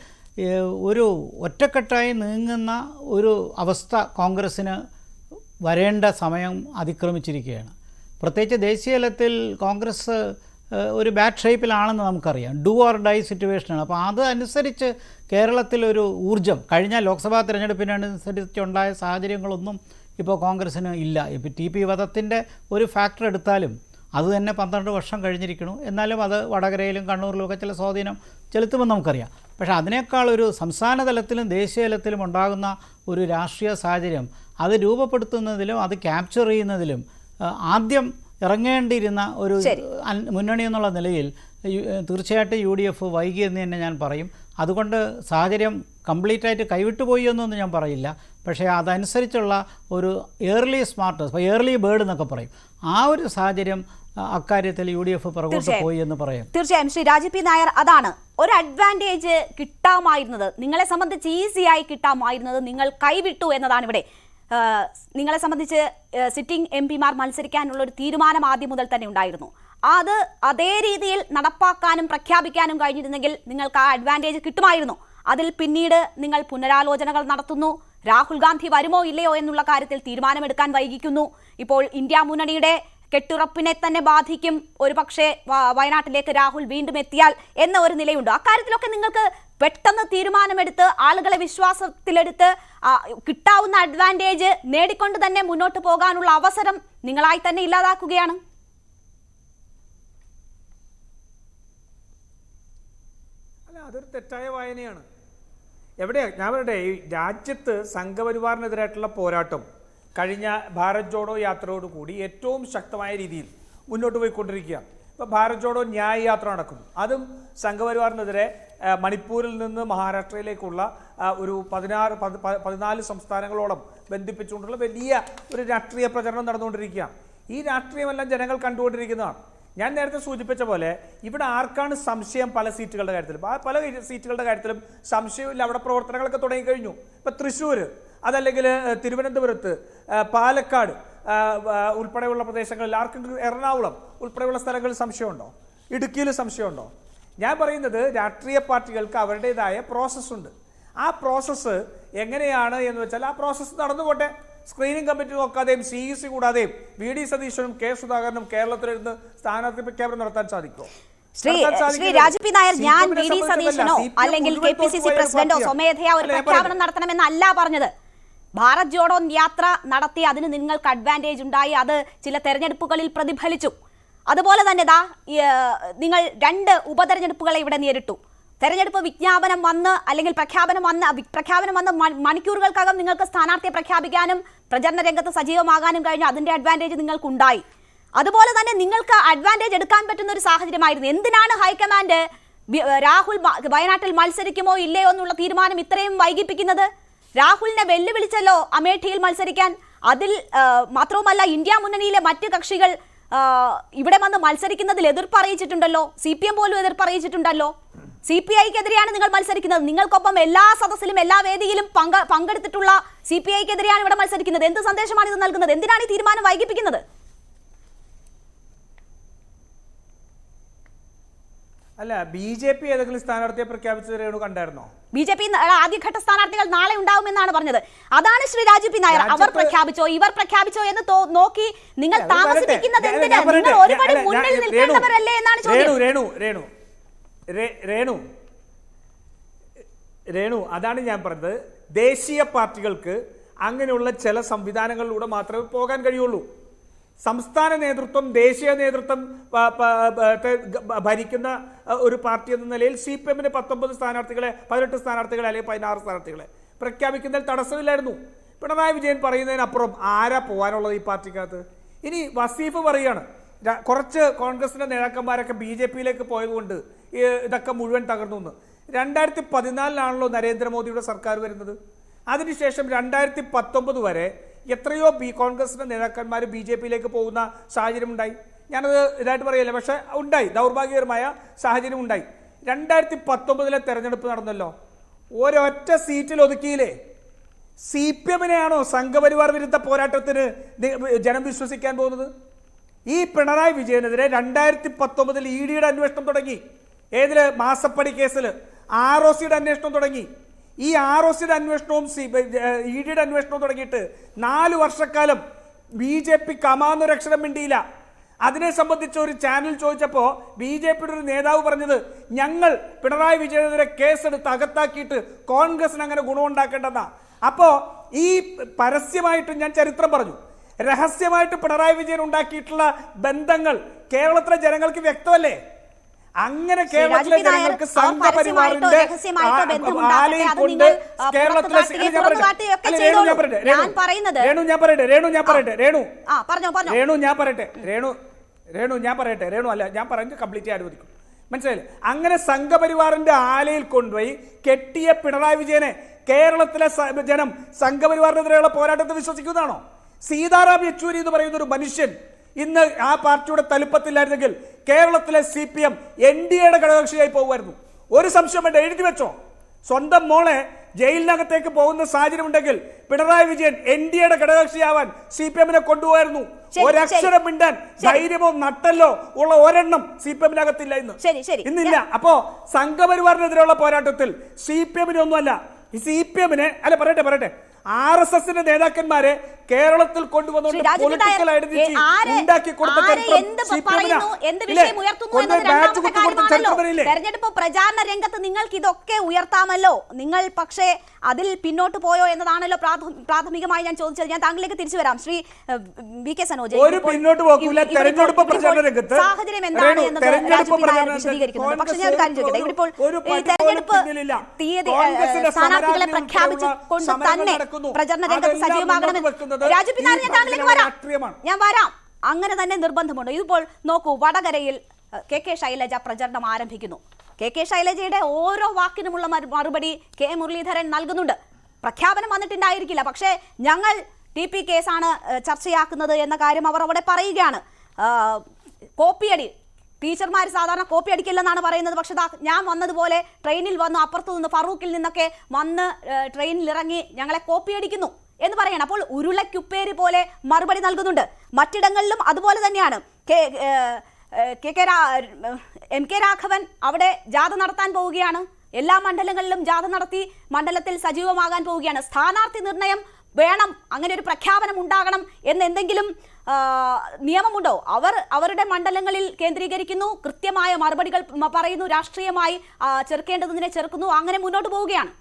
ഒരു ഒറ്റക്കെട്ടായി നീങ്ങുന്ന ഒരു അവസ്ഥ കോൺഗ്രസ്സിന് വരേണ്ട സമയം അതിക്രമിച്ചിരിക്കുകയാണ്. പ്രത്യേകിച്ച് ദേശീയ തലത്തിൽ കോൺഗ്രസ് ഒരു ബാഡ് ഷേപ്പിലാണെന്ന് നമുക്കറിയാം. ഡു ഓർ ഡൈ സിറ്റുവേഷനാണ്. അപ്പോൾ അതനുസരിച്ച് കേരളത്തിലൊരു ഊർജ്ജം കഴിഞ്ഞ ലോക്സഭാ തിരഞ്ഞെടുപ്പിനനുസരിച്ചുണ്ടായ സാഹചര്യങ്ങളൊന്നും ഇപ്പോൾ കോൺഗ്രസ്സിന് ഇല്ല. ഇപ്പോൾ TP വധത്തിൻ്റെ ഒരു ഫാക്ടർ എടുത്താലും അത് തന്നെ 12 വർഷം കഴിഞ്ഞിരിക്കുന്നു. എന്നാലും അത് വടകരയിലും കണ്ണൂരിലും ഒക്കെ ചില സ്വാധീനം ചെലുത്തുമെന്ന് നമുക്കറിയാം. പക്ഷേ അതിനേക്കാൾ ഒരു സംസ്ഥാന തലത്തിലും ദേശീയ തലത്തിലും ഉണ്ടാകുന്ന ഒരു രാഷ്ട്രീയ സാഹചര്യം അത് രൂപപ്പെടുത്തുന്നതിലും അത് ക്യാപ്ചർ ചെയ്യുന്നതിലും ആദ്യം ഇറങ്ങേണ്ടിയിരുന്ന ഒരു മുന്നണി എന്നുള്ള നിലയിൽ തീർച്ചയായിട്ടും UDF വൈകിയെന്ന് തന്നെ ഞാൻ പറയും. അതുകൊണ്ട് സാഹചര്യം കംപ്ലീറ്റായിട്ട് കൈവിട്ടുപോയി എന്നൊന്നും ഞാൻ പറയില്ല. പക്ഷേ അതനുസരിച്ചുള്ള ഒരു ഏർലി സ്മാർട്ട്, ഏർലി ബേർഡ് എന്നൊക്കെ പറയും, ആ ഒരു സാഹചര്യം അക്കാര്യത്തിൽ UDF പുറകോട്ട് പോയി എന്ന് പറയാം. തീർച്ചയായും ശ്രീ രാജീവ് പി നായർ, അതാണ് ഒരു അഡ്വാൻറ്റേജ് കിട്ടാമായിരുന്നത്, നിങ്ങളെ സംബന്ധിച്ച് ഈസിയായി കിട്ടാമായിരുന്നത് നിങ്ങൾ കൈവിട്ടു എന്നതാണ് ഇവിടെ. നിങ്ങളെ സംബന്ധിച്ച് സിറ്റിംഗ് MP-മാർ മത്സരിക്കാനുള്ള ഒരു തീരുമാനം ആദ്യം മുതൽ തന്നെ ഉണ്ടായിരുന്നു. അത് അതേ രീതിയിൽ നടപ്പാക്കാനും പ്രഖ്യാപിക്കാനും കഴിഞ്ഞിരുന്നെങ്കിൽ നിങ്ങൾക്ക് ആ അഡ്വാൻറ്റേജ് കിട്ടുമായിരുന്നു. അതിൽ പിന്നീട് നിങ്ങൾ പുനരാലോചനകൾ നടത്തുന്നു. രാഹുൽ ഗാന്ധി വരുമോ ഇല്ലയോ എന്നുള്ള കാര്യത്തിൽ തീരുമാനമെടുക്കാൻ വൈകിക്കുന്നു. ഇപ്പോൾ ഇന്ത്യ മുന്നണിയുടെ കെട്ടുറപ്പിനെ തന്നെ ബാധിക്കും, ഒരു പക്ഷേ വയനാട്ടിലേക്ക് രാഹുൽ വീണ്ടും എത്തിയാൽ എന്ന ഒരു നിലയുണ്ട്. അക്കാര്യത്തിലൊക്കെ നിങ്ങൾക്ക് പെട്ടെന്ന് തീരുമാനമെടുത്ത് ആളുകളെ വിശ്വാസത്തിലെടുത്ത് കിട്ടാവുന്ന അഡ്വാൻറ്റേജ് നേടിക്കൊണ്ട് തന്നെ മുന്നോട്ട് പോകാനുള്ള അവസരം നിങ്ങളായി തന്നെ ഇല്ലാതാക്കുകയാണ്. അല്ല, അതൊരു തെറ്റായ വായനയാണ്. എവിടെയാണ് ഞാൻ പറയട്ടെ, ഈ രാജ്യത്ത് സംഘപരിവാറിനെതിരായിട്ടുള്ള പോരാട്ടം കഴിഞ്ഞ ഭാരത് ജോഡോ യാത്രയോടുകൂടി ഏറ്റവും ശക്തമായ രീതിയിൽ മുന്നോട്ട് പോയിക്കൊണ്ടിരിക്കുകയാണ്. ഇപ്പോൾ ഭാരത് ജോഡോ ന്യായ് യാത്ര നടക്കുന്നു. അതും സംഘപരിവാറിനെതിരെ മണിപ്പൂരിൽ നിന്ന് മഹാരാഷ്ട്രയിലേക്കുള്ള ഒരു 14 സംസ്ഥാനങ്ങളോളം ബന്ധിപ്പിച്ചുകൊണ്ടുള്ള വലിയ ഒരു രാഷ്ട്രീയ പ്രചരണം നടന്നുകൊണ്ടിരിക്കുകയാണ്. ഈ രാഷ്ട്രീയമെല്ലാം ജനങ്ങൾ കണ്ടുകൊണ്ടിരിക്കുന്നതാണ്. ഞാൻ നേരത്തെ സൂചിപ്പിച്ച പോലെ ഇവിടെ ആർക്കാണ് സംശയം? പല സീറ്റുകളുടെ കാര്യത്തിലും പല സീറ്റുകളുടെ കാര്യത്തിലും സംശയമില്ല. അവിടെ പ്രവർത്തനങ്ങളൊക്കെ തുടങ്ങിക്കഴിഞ്ഞു. ഇപ്പം തൃശ്ശൂർ, അതല്ലെങ്കിൽ തിരുവനന്തപുരത്ത്, പാലക്കാട് ഉൾപ്പെടെയുള്ള പ്രദേശങ്ങളിൽ ആർക്കെങ്കിലും, എറണാകുളം ഉൾപ്പെടെയുള്ള സ്ഥലങ്ങളിൽ സംശയമുണ്ടോ? ഇടുക്കിയിൽ സംശയമുണ്ടോ? ഞാൻ പറയുന്നത് രാഷ്ട്രീയ പാർട്ടികൾക്ക് അവരുടേതായ പ്രോസസ്സുണ്ട്. ആ പ്രോസസ്സ് എങ്ങനെയാണ് എന്ന് വെച്ചാൽ ആ പ്രോസസ്സ് നടന്നുപോട്ടെ. സ്ക്രീനിംഗ് കമ്മിറ്റി നോക്കാതെയും CEC കൂടാതെയും VD സതീശനും K സുധാകരനും കേരളത്തിലിരുന്ന് സ്ഥാനാർത്ഥി പ്രഖ്യാപനം നടത്താൻ സാധിക്കുമോ? ശ്രീ രാജീവ് പി നായർ, ഞാൻ VD സതീശനോ അല്ലെങ്കിൽ KPCC പ്രസിഡന്റോ സ്വമേധയാ ഒരു പ്രഖ്യാപനം നടത്തണമെന്നല്ല പറഞ്ഞത്. ഭാരത് ജോഡോ യാത്ര നടത്തി അതിന് നിങ്ങൾക്ക് അഡ്വാൻറ്റേജ് ഉണ്ടായി, അത് ചില തെരഞ്ഞെടുപ്പുകളിൽ പ്രതിഫലിച്ചു. അതുപോലെ തന്നെ നിങ്ങൾ 2 ഉപതെരഞ്ഞെടുപ്പുകളെ ഇവിടെ നേരിട്ടു. തെരഞ്ഞെടുപ്പ് വിജ്ഞാപനം വന്ന് അല്ലെങ്കിൽ പ്രഖ്യാപനം വന്ന് മണിക്കൂറുകൾക്കകം നിങ്ങൾക്ക് സ്ഥാനാർത്ഥിയെ പ്രഖ്യാപിക്കാനും പ്രചരണ രംഗത്ത് സജീവമാകാനും കഴിഞ്ഞു. അതിന്റെ അഡ്വാൻറ്റേജ് നിങ്ങൾക്കുണ്ടായി. അതുപോലെ തന്നെ നിങ്ങൾക്ക് അഡ്വാൻറ്റേജ് എടുക്കാൻ പറ്റുന്ന ഒരു സാഹചര്യമായിരുന്നു. എന്തിനാണ് ഹൈക്കമാൻഡ് രാഹുൽ വയനാട്ടിൽ മത്സരിക്കുമോ ഇല്ലയോ എന്നുള്ള തീരുമാനം ഇത്രയും വൈകിപ്പിക്കുന്നത്? രാഹുലിനെ വെല്ലുവിളിച്ചല്ലോ അമേഠിയിൽ മത്സരിക്കാൻ. അതിൽ മാത്രവുമല്ല ഇന്ത്യ മുന്നണിയിലെ മറ്റ് കക്ഷികൾ ഇവിടെ വന്ന് മത്സരിക്കുന്നതിൽ എതിർപ്പ് അറിയിച്ചിട്ടുണ്ടല്ലോ. CPM പോലും എതിർപ്പ് അറിയിച്ചിട്ടുണ്ടല്ലോ. CPI-ക്കെതിരെയാണ് നിങ്ങൾ മത്സരിക്കുന്നത്. നിങ്ങൾക്കൊപ്പം എല്ലാ സദസ്സിലും എല്ലാ വേദിയിലും പങ്കെടുത്തിട്ടുള്ള CPI-ക്കെതിരെയാണ് ഇവിടെ മത്സരിക്കുന്നത്. എന്ത് സന്ദേശമാണ് ഇത് നൽകുന്നത്? എന്തിനാണ് ഈ തീരുമാനം വൈകിപ്പിക്കുന്നത്? അല്ല, BJP ഏതെങ്കിലും സ്ഥാനാർത്ഥിയെ പ്രഖ്യാപിച്ചത് രേണു കണ്ടായിരുന്നോ? BJP ആദ്യഘട്ട സ്ഥാനാർത്ഥികൾ നാളെ ഉണ്ടാവുമെന്നാണ് പറഞ്ഞത്. അതാണ് ശ്രീ രാജു പി നായർ. അവർ പ്രഖ്യാപിച്ചോ ഇവർ പ്രഖ്യാപിച്ചോ എന്ന് നോക്കി നിങ്ങൾ താമസിപ്പിക്കുന്നത് എന്തിന്? നിങ്ങൾ ഒരുപടി മുന്നിൽ നിൽക്കേണ്ടവരല്ലേ എന്നാണ് ചോദ്യം. രേണു, അതാണ് ഞാൻ പറഞ്ഞത്. ദേശീയ പാർട്ടികൾക്ക് അങ്ങനെയുള്ള ചില സംവിധാനങ്ങളിലൂടെ മാത്രമേ പോകാൻ കഴിയുള്ളൂ. സംസ്ഥാന നേതൃത്വം, ദേശീയ നേതൃത്വം ഭരിക്കുന്ന ഒരു പാർട്ടി എന്ന നിലയിൽ CPM-ന് 19 സ്ഥാനാർത്ഥികളെ, 18 സ്ഥാനാർത്ഥികളെ അല്ലെങ്കിൽ 16 സ്ഥാനാർത്ഥികളെ പ്രഖ്യാപിക്കുന്നതിൽ തടസ്സമില്ലായിരുന്നു. പിണറായി വിജയൻ പറയുന്നതിനപ്പുറം ആരാ പോകാനുള്ളത് ഈ പാർട്ടിക്കകത്ത്? ഇനി വസീഫ് പറയുകയാണ് കുറച്ച് കോൺഗ്രസിന്റെ നേതാക്കന്മാരൊക്കെ BJP-യിലേക്ക് പോയതുകൊണ്ട് ഇതൊക്കെ മുഴുവൻ തകർന്നു എന്ന്. 2014 നരേന്ദ്രമോദിയുടെ സർക്കാർ വരുന്നത്. അതിനുശേഷം 2019 വരെ എത്രയോ കോൺഗ്രസിന്റെ നേതാക്കന്മാർ BJP-യിലേക്ക് പോകുന്ന സാഹചര്യം ഉണ്ടായി. ഞാനത് ഇതായിട്ട് പറയല്ല, പക്ഷെ ഉണ്ടായി, ദൗർഭാഗ്യകരമായ സാഹചര്യം ഉണ്ടായി. 2019 തെരഞ്ഞെടുപ്പ് നടന്നല്ലോ, ഒരൊറ്റ സീറ്റിൽ ഒതുക്കിയില്ലേ? CPM-നെയാണോ സംഘപരിവാർ വിരുദ്ധ പോരാട്ടത്തിന് ജനം വിശ്വസിക്കാൻ പോകുന്നത്? ഈ പിണറായി വിജയനെതിരെ 2019 ED-യുടെ അന്വേഷണം തുടങ്ങി. ഏതില്? മാസപ്പടി കേസിൽ ROC-യുടെ അന്വേഷണം തുടങ്ങി. ഈ ROC-യുടെ അന്വേഷണവും ED-യുടെ അന്വേഷണവും തുടങ്ങിയിട്ട് 4 വർഷക്കാലം BJP കമാന്നൊരക്ഷരം മിണ്ടിയില്ല. അതിനെ സംബന്ധിച്ച് ഒരു ചാനൽ ചോദിച്ചപ്പോൾ BJP-യുടെ ഒരു നേതാവ് പറഞ്ഞത്, ഞങ്ങൾ പിണറായി വിജയനെതിരെ കേസെടുത്ത് അകത്താക്കിയിട്ട് കോൺഗ്രസിന് അങ്ങനെ ഗുണമുണ്ടാക്കേണ്ടെന്നാ. അപ്പോൾ ഈ പരസ്യമായിട്ട് ഞാൻ ചരിത്രം പറഞ്ഞു, രഹസ്യമായിട്ട് പിണറായി വിജയൻ ഉണ്ടാക്കിയിട്ടുള്ള ബന്ധങ്ങൾ കേരളത്തിലെ ജനങ്ങൾക്ക് വ്യക്തമല്ലേ? അങ്ങനെ കേരളത്തിലെ ജനങ്ങൾക്ക് സംഘപരിവാറിന്റെ ആലയിൽ കൊണ്ട് കേരളത്തിലെ ഞാൻ പറഞ്ഞ് കംപ്ലീറ്റ് അനുവദിക്കും, മനസ്സിലായില്ലേ? അങ്ങനെ സംഘപരിവാറിന്റെ ആലയിൽ കൊണ്ടുപോയി കെട്ടിയ പിണറായി വിജയനെ കേരളത്തിലെ ജനം സംഘപരിവാറിനെതിരെയുള്ള പോരാട്ടത്തിൽ വിശ്വസിക്കുന്നതാണോ? സീതാറാം യെച്ചൂരി എന്ന് പറയുന്ന ഒരു മനുഷ്യൻ ഇന്ന് ആ പാർട്ടിയുടെ തലുപ്പത്തില്ലായിരുന്നെങ്കിൽ കേരളത്തിലെ CPM NDA-യുടെ ഘടകകക്ഷിയായി പോകുമായിരുന്നു. ഒരു സംശയം വേണ്ട, എഴുതി വെച്ചോ. സ്വന്തം മോളെ ജയിലിനകത്തേക്ക് പോകുന്ന സാഹചര്യം ഉണ്ടെങ്കിൽ പിണറായി വിജയൻ NDA-യുടെ ഘടകകക്ഷിയാവാൻ CPM-നെ കൊണ്ടുപോകായിരുന്നു. ഒരക്ഷരം മിണ്ടാൻ ധൈര്യമോ നട്ടല്ലോ ഉള്ള ഒരെണ്ണം CPM-നകത്തില്ല ഇന്നില്ല. അപ്പോ സംഘപരിവാറിനെതിരെയുള്ള പോരാട്ടത്തിൽ CPM-നെ ഒന്നുമല്ല, CPM-നെ അല്ല പറയട്ടെ RSS-ന്റെ നേതാക്കന്മാരെ കേരളത്തിൽ കൊണ്ടുവന്നുകൊണ്ട് പൊളിറ്റിക്കൽ ഐഡന്റിറ്റി ഉണ്ടാക്കി കൊടുത്ത തെരഞ്ഞെടുപ്പ് പ്രചാരണ രംഗത്ത് നിങ്ങൾക്ക് ഇതൊക്കെ ഉയർത്താമല്ലോ. നിങ്ങൾ പക്ഷേ അതിൽ പിന്നോട്ട് പോയോ എന്നതാണല്ലോ പ്രാഥമികമായി ഞാൻ ചോദിച്ചത്. ഞാൻ താങ്കളിലേക്ക് തിരിച്ചു വരാം. ശ്രീ VK സനോജ്, സാഹചര്യം എന്താണ് എന്നത് വിശദീകരിക്കുന്നുണ്ട്. പക്ഷെ ഞാൻ ഒരു കാര്യം ചോദിക്കട്ടെ, ഇവിടിപ്പോൾ ഈ തെരഞ്ഞെടുപ്പ് തീയതി സ്ഥാനാർത്ഥികളെ പ്രഖ്യാപിച്ചുകൊണ്ട് തന്നെ പ്രചരണ രംഗത്ത് സജീവമാകണമെന്ന് രാജു പി നായർ, ഞാൻ വരാം. അങ്ങനെ തന്നെ നിർബന്ധമുണ്ട്. ഇതിപ്പോൾ നോക്കൂ, വടകരയിൽ KK ശൈലജ പ്രചരണം ആരംഭിക്കുന്നു. KK ശൈലജയുടെ ഓരോ വാക്കിനുമുള്ള മറുപടി K മുരളീധരൻ നൽകുന്നുണ്ട്. പ്രഖ്യാപനം വന്നിട്ടുണ്ടായിരിക്കില്ല, പക്ഷേ ഞങ്ങൾ TP കേസാണ് ചർച്ചയാക്കുന്നത് എന്ന കാര്യം അവർ അവിടെ പറയുകയാണ്. കോപ്പിയടി, ടീച്ചർമാർ സാധാരണ കോപ്പി അടിക്കില്ലെന്നാണ് പറയുന്നത്. പക്ഷെ ഞാൻ വന്നതുപോലെ ട്രെയിനിൽ വന്ന് അപ്പുറത്തു നിന്ന് ഫറൂഖിൽ നിന്നൊക്കെ വന്ന് ട്രെയിനിൽ ഇറങ്ങി ഞങ്ങളെ കോപ്പി അടിക്കുന്നു എന്ന് പറയണം. അപ്പോൾ ഉരുളക്കുപ്പേരി പോലെ മറുപടി നൽകുന്നുണ്ട്. മറ്റിടങ്ങളിലും അതുപോലെ തന്നെയാണ്. MK രാഘവൻ അവിടെ ജാഥ നടത്താൻ പോവുകയാണ്. എല്ലാ മണ്ഡലങ്ങളിലും ജാഥ നടത്തി മണ്ഡലത്തിൽ സജീവമാകാൻ പോവുകയാണ്. സ്ഥാനാർത്ഥി നിർണയം വേണം, അങ്ങനെ ഒരു പ്രഖ്യാപനം ഉണ്ടാകണം എന്ന് എന്തെങ്കിലും നിയമമുണ്ടോ? അവരുടെ മണ്ഡലങ്ങളിൽ കേന്ദ്രീകരിക്കുന്നു, കൃത്യമായ മറുപടികൾ പറയുന്നു, രാഷ്ട്രീയമായി ചെറുക്കേണ്ടതിനെ ചെറുക്കുന്നു, അങ്ങനെ മുന്നോട്ട് പോവുകയാണ്.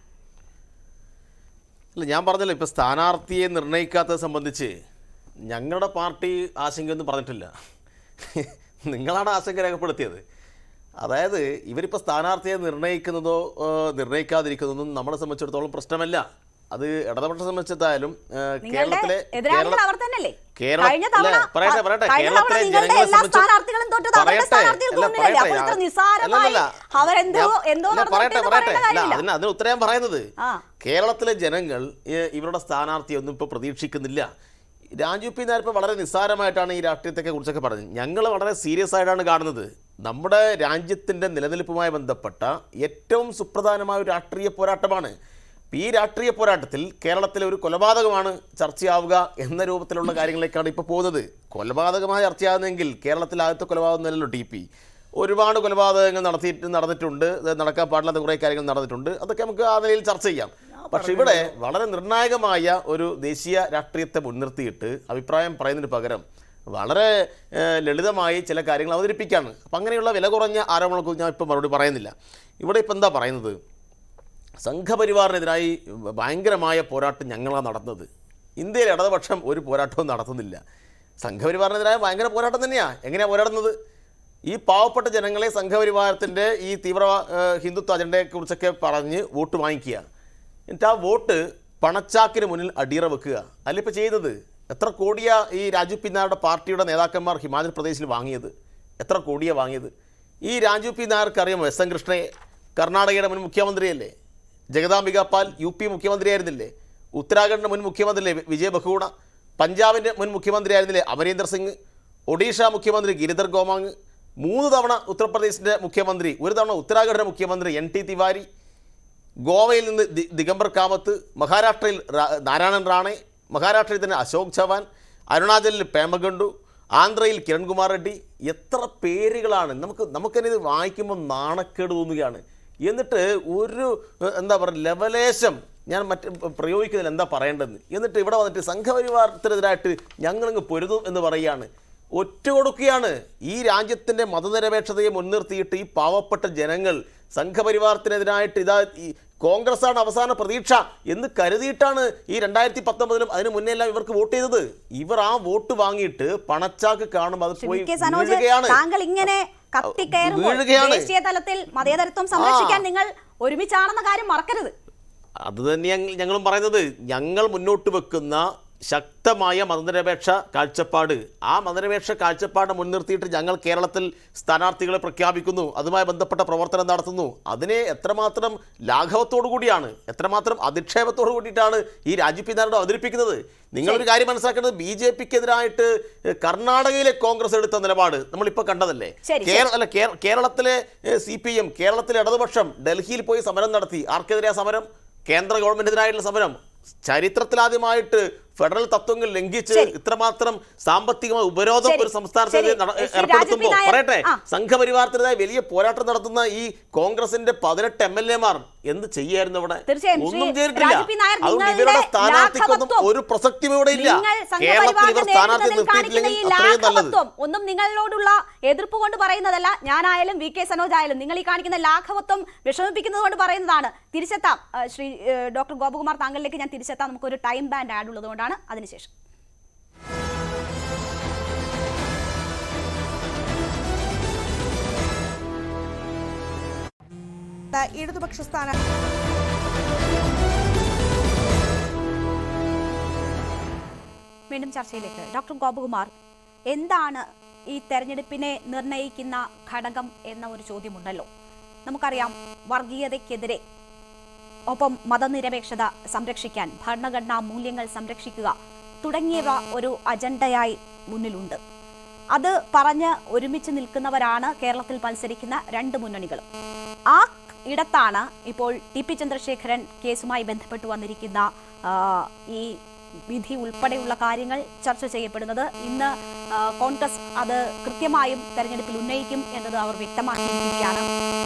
അല്ല, ഞാൻ പറഞ്ഞല്ലോ, ഇപ്പോൾ സ്ഥാനാർത്ഥിയെ നിർണ്ണയിക്കാത്തത് സംബന്ധിച്ച് ഞങ്ങളുടെ പാർട്ടി ആശങ്കയൊന്നും പറഞ്ഞിട്ടില്ല. നിങ്ങളാണ് ആശങ്ക രേഖപ്പെടുത്തിയത്. അതായത് ഇവരിപ്പോൾ സ്ഥാനാർത്ഥിയെ നിർണ്ണയിക്കുന്നതോ നിർണ്ണയിക്കാതിരിക്കുന്നതൊന്നും നമ്മളെ സംബന്ധിച്ചിടത്തോളം പ്രശ്നമല്ല. അത് ഇടതുപക്ഷ സംബന്ധിച്ചെത്തായാലും കേരളത്തിലെ അതിന് ഉത്തരം പറയുന്നത് കേരളത്തിലെ ജനങ്ങൾ ഇവരുടെ സ്ഥാനാർത്ഥിയൊന്നും ഇപ്പോൾ പ്രതീക്ഷിക്കുന്നില്ല. രാജു പി നായർ ഇപ്പോൾ വളരെ നിസ്സാരമായിട്ടാണ് ഈ രാഷ്ട്രീയത്തെ കുറിച്ചൊക്കെ പറഞ്ഞത്. ഞങ്ങൾ വളരെ സീരിയസ് ആയിട്ടാണ് കാണുന്നത്. നമ്മുടെ രാജ്യത്തിൻ്റെ നിലനിൽപ്പുമായി ബന്ധപ്പെട്ട ഏറ്റവും സുപ്രധാനമായ ഒരു രാഷ്ട്രീയ പോരാട്ടമാണ്. ഈ രാഷ്ട്രീയ പോരാട്ടത്തിൽ കേരളത്തിലെ ഒരു കൊലപാതകമാണ് ചർച്ചയാവുക എന്ന രൂപത്തിലുള്ള കാര്യങ്ങളിലേക്കാണ് ഇപ്പോൾ പോകുന്നത്. കൊലപാതകമായി ചർച്ചയാകുന്നെങ്കിൽ കേരളത്തിൽ ആദ്യത്തെ കൊലപാതകം എന്നല്ലോ TP. ഒരുപാട് കൊലപാതകങ്ങൾ നടന്നിട്ടുണ്ട്, നടക്കാൻ പാടില്ലാത്ത കുറേ കാര്യങ്ങൾ നടന്നിട്ടുണ്ട്. അതൊക്കെ നമുക്ക് ആ നിലയിൽ ചർച്ച ചെയ്യാം. പക്ഷെ ഇവിടെ വളരെ നിർണായകമായ ഒരു ദേശീയ രാഷ്ട്രീയത്തെ മുൻനിർത്തിയിട്ട് അഭിപ്രായം പറയുന്നതിന് പകരം വളരെ ലളിതമായി ചില കാര്യങ്ങൾ അവതരിപ്പിക്കുകയാണ്. അപ്പം അങ്ങനെയുള്ള വില കുറഞ്ഞ ആരോപണങ്ങൾക്ക് ഞാൻ ഇപ്പോൾ മറുപടി പറയുന്നില്ല. ഇവിടെ ഇപ്പോൾ എന്താ പറയുന്നത്, സംഘപരിവാറിനെതിരായി ഭയങ്കരമായ പോരാട്ടം ഞങ്ങളാണ് നടത്തുന്നത്. ഇന്ത്യയിൽ ഇടതുപക്ഷം ഒരു പോരാട്ടവും നടത്തുന്നില്ല. സംഘപരിവാറിനെതിരായ ഭയങ്കര പോരാട്ടം തന്നെയാണ്. എങ്ങനെയാണ് പോരാടുന്നത്? ഈ പാവപ്പെട്ട ജനങ്ങളെ സംഘപരിവാരത്തിൻ്റെ ഈ തീവ്ര ഹിന്ദുത്വ അജണ്ടയെക്കുറിച്ചൊക്കെ പറഞ്ഞ് വോട്ട് വാങ്ങിക്കുക, എന്നിട്ട് ആ വോട്ട് പണച്ചാക്കിന് മുന്നിൽ അടിയറ വെക്കുക. അതിലിപ്പോൾ ചെയ്തത് എത്ര കോടിയാ ഈ രാജു പി നായരുടെ പാർട്ടിയുടെ നേതാക്കന്മാർ ഹിമാചൽ പ്രദേശിൽ വാങ്ങിയത്? എത്ര കോടിയാണ് വാങ്ങിയത്? ഈ രാജു പി നായർക്ക് അറിയാമോ? SM കൃഷ്ണയെ കർണാടകയുടെ മുൻ മുഖ്യമന്ത്രിയല്ലേ? ജഗദാംബിക പാൽ UP മുഖ്യമന്ത്രിയായിരുന്നില്ലേ? ഉത്തരാഖണ്ഡിൻ്റെ മുൻ മുഖ്യമന്ത്രിയല്ലേ വിജയ് ബഹുഗുണ? പഞ്ചാബിൻ്റെ മുൻ മുഖ്യമന്ത്രിയായിരുന്നില്ലേ അമരീന്ദർ സിംഗ്? ഒഡീഷ മുഖ്യമന്ത്രി ഗിരിധർ ഗോമാങ്, 3 തവണ ഉത്തർപ്രദേശിൻ്റെ മുഖ്യമന്ത്രി, 1 തവണ ഉത്തരാഖണ്ഡിൻ്റെ മുഖ്യമന്ത്രി NT തിവാരി, ഗോവയിൽ നിന്ന് ദിഗംബർ കാമത്ത്, മഹാരാഷ്ട്രയിൽ നാരായണൻ റാണെ, മഹാരാഷ്ട്രയിൽ തന്നെ അശോക് ചവാൻ, അരുണാചലിൽ പേമഗണ്ടു, ആന്ധ്രയിൽ കിരൺ കുമാർ റെഡ്ഡി. എത്ര പേരുകളാണ്! നമുക്കെന്നെ ഇത് വായിക്കുമ്പോൾ നാണക്കേട് തോന്നുകയാണ്. എന്നിട്ട് ഒരു എന്താ പറയുക, ലെവലേശം ഞാൻ പ്രയോഗിക്കുന്നതിൽ എന്താ പറയേണ്ടതെന്ന്. എന്നിട്ട് ഇവിടെ വന്നിട്ട് സംഘപരിവാരത്തിനെതിരായിട്ട് ഞങ്ങളങ്ങ് പൊരുതും എന്ന് പറയുകയാണ്. ഒറ്റ കൊടുക്കുകയാണ്. ഈ രാജ്യത്തിൻ്റെ മതനിരപേക്ഷതയെ മുൻനിർത്തിയിട്ട് ഈ പാവപ്പെട്ട ജനങ്ങൾ സംഘപരിവാരത്തിനെതിരായിട്ട് ഈ കോൺഗ്രസ്സാണ് അവസാന പ്രതീക്ഷ എന്ന് കരുതിയിട്ടാണ് ഈ 2019 അതിന് മുന്നേ എല്ലാം ഇവർക്ക് വോട്ട് ചെയ്തത്. ഇവർ ആ വോട്ട് വാങ്ങിയിട്ട് പണച്ചാക്ക് കാണുമ്പോൾ അത് പോയി വീഴുകയാണ്. താങ്കൾ ഇങ്ങനെ ദേശീയ തലത്തിൽ മതേതരത്വം സംരക്ഷിക്കാൻ നിങ്ങൾ ഒരുമിച്ചാണെന്ന കാര്യം മറക്കരുത്. അത് തന്നെയാണ് ഞങ്ങളും പറയുന്നത്. ഞങ്ങൾ മുന്നോട്ട് വെക്കുന്ന ശക്തമായ മതനിരപേക്ഷ കാഴ്ചപ്പാട്, ആ മതനിരപേക്ഷ കാഴ്ചപ്പാട് മുൻനിർത്തിയിട്ട് ഞങ്ങൾ കേരളത്തിൽ സ്ഥാനാർത്ഥികളെ പ്രഖ്യാപിക്കുന്നു, അതുമായി ബന്ധപ്പെട്ട പ്രവർത്തനം നടത്തുന്നു. അതിനെ എത്രമാത്രം ലാഘവത്തോടു കൂടിയാണ്, എത്രമാത്രം അധിക്ഷേപത്തോടു കൂടിയിട്ടാണ് ഈ രാജു പി നായർ അവതരിപ്പിക്കുന്നത്. നിങ്ങളൊരു കാര്യം മനസ്സിലാക്കേണ്ടത്, BJPക്കെതിരായിട്ട് കർണാടകയിലെ കോൺഗ്രസ് എടുത്ത നിലപാട് നമ്മളിപ്പോൾ കണ്ടതല്ലേ. കേരളത്തിലെ CPM, കേരളത്തിലെ ഇടതുപക്ഷം ഡൽഹിയിൽ പോയി സമരം നടത്തി. ആർക്കെതിരെയാ സമരം? കേന്ദ്ര ഗവൺമെന്റിനെതിരായിട്ടുള്ള സമരം. ചരിത്രത്തിലാദ്യമായിട്ട് ഫെഡറൽ തത്വങ്ങൾ ലംഘിച്ച് ഇത്രമാത്രം സാമ്പത്തികമായ ഉപരോധം ഒരു സംസ്ഥാനത്ത് ഏർപ്പെടുത്തുമ്പോൾ പറയട്ടെ, സംഘപരിവാരത്തിനെതിരായ വലിയ പോരാട്ടം നടത്തുന്ന ഈ കോൺഗ്രസിന്റെ 18 MLA-മാർ എന്ത് ചെയ്യായിരുന്നു അവിടെ? ഒന്നും ചെയ്തിട്ടില്ല. അതുകൊണ്ട് ഇവരുടെ സ്ഥാനാർത്ഥിക്കൊന്നും ഒരു പ്രസക്തിയും ഇവിടെ ഇല്ല. കേരളത്തിൽ ഇവർ സ്ഥാനാർത്ഥി നിർത്തിയിട്ടില്ലെങ്കിൽ അത്രയും നല്ലത്. ഒന്നും നിങ്ങളോടുള്ള എതിർപ്പ് കൊണ്ട് പറയുന്നതല്ല. ഞാനായാലും VK സനോജ് ആയാലും നിങ്ങൾ ഈ കാണിക്കുന്ന ലാഘവത്വം വിഷമിപ്പിക്കുന്നത് കൊണ്ട് പറയുന്നതാണ്. തിരിച്ചെത്താം ശ്രീ ഡോക്ടർ ഗോപകുമാർ, താങ്കളിലേക്ക് ഞാൻ തിരിച്ചെത്താം. നമുക്കൊരു ടൈം ബാൻഡ് ആഡ് ഉള്ളതുകൊണ്ടാണ്. അതിനുശേഷം ഇടതുപക്ഷ സ്ഥാനം വീണ്ടും ചർച്ചയിലേക്ക്. ഡോക്ടർ ഗോപകുമാർ, എന്താണ് ഈ തെരഞ്ഞെടുപ്പിനെ നിർണയിക്കുന്ന ഘടകം എന്ന ഒരു ചോദ്യമുണ്ടല്ലോ. നമുക്കറിയാം, വർഗീയതയ്ക്കെതിരെ, ഒപ്പം മതനിരപേക്ഷത സംരക്ഷിക്കാൻ, ഭരണഘടനാ മൂല്യങ്ങൾ സംരക്ഷിക്കുക തുടങ്ങിയവ ഒരു അജണ്ടയായി മുന്നിലുണ്ട്. അത് പറഞ്ഞ് ഒരുമിച്ച് നിൽക്കുന്നവരാണ് കേരളത്തിൽ മത്സരിക്കുന്ന 2 മുന്നണികളും. ആ ഇടത്താണ് ഇപ്പോൾ TP ചന്ദ്രശേഖരൻ കേസുമായി ബന്ധപ്പെട്ട് വന്നിരിക്കുന്ന ഈ വിധി ഉൾപ്പെടെയുള്ള കാര്യങ്ങൾ ചർച്ച ചെയ്യപ്പെടുന്നത്. ഇന്ന് കോൺഗ്രസ് അത് കൃത്യമായും തെരഞ്ഞെടുപ്പിൽ ഉന്നയിക്കും എന്നത് അവർ വ്യക്തമാക്കിയിരിക്കുകയാണ്.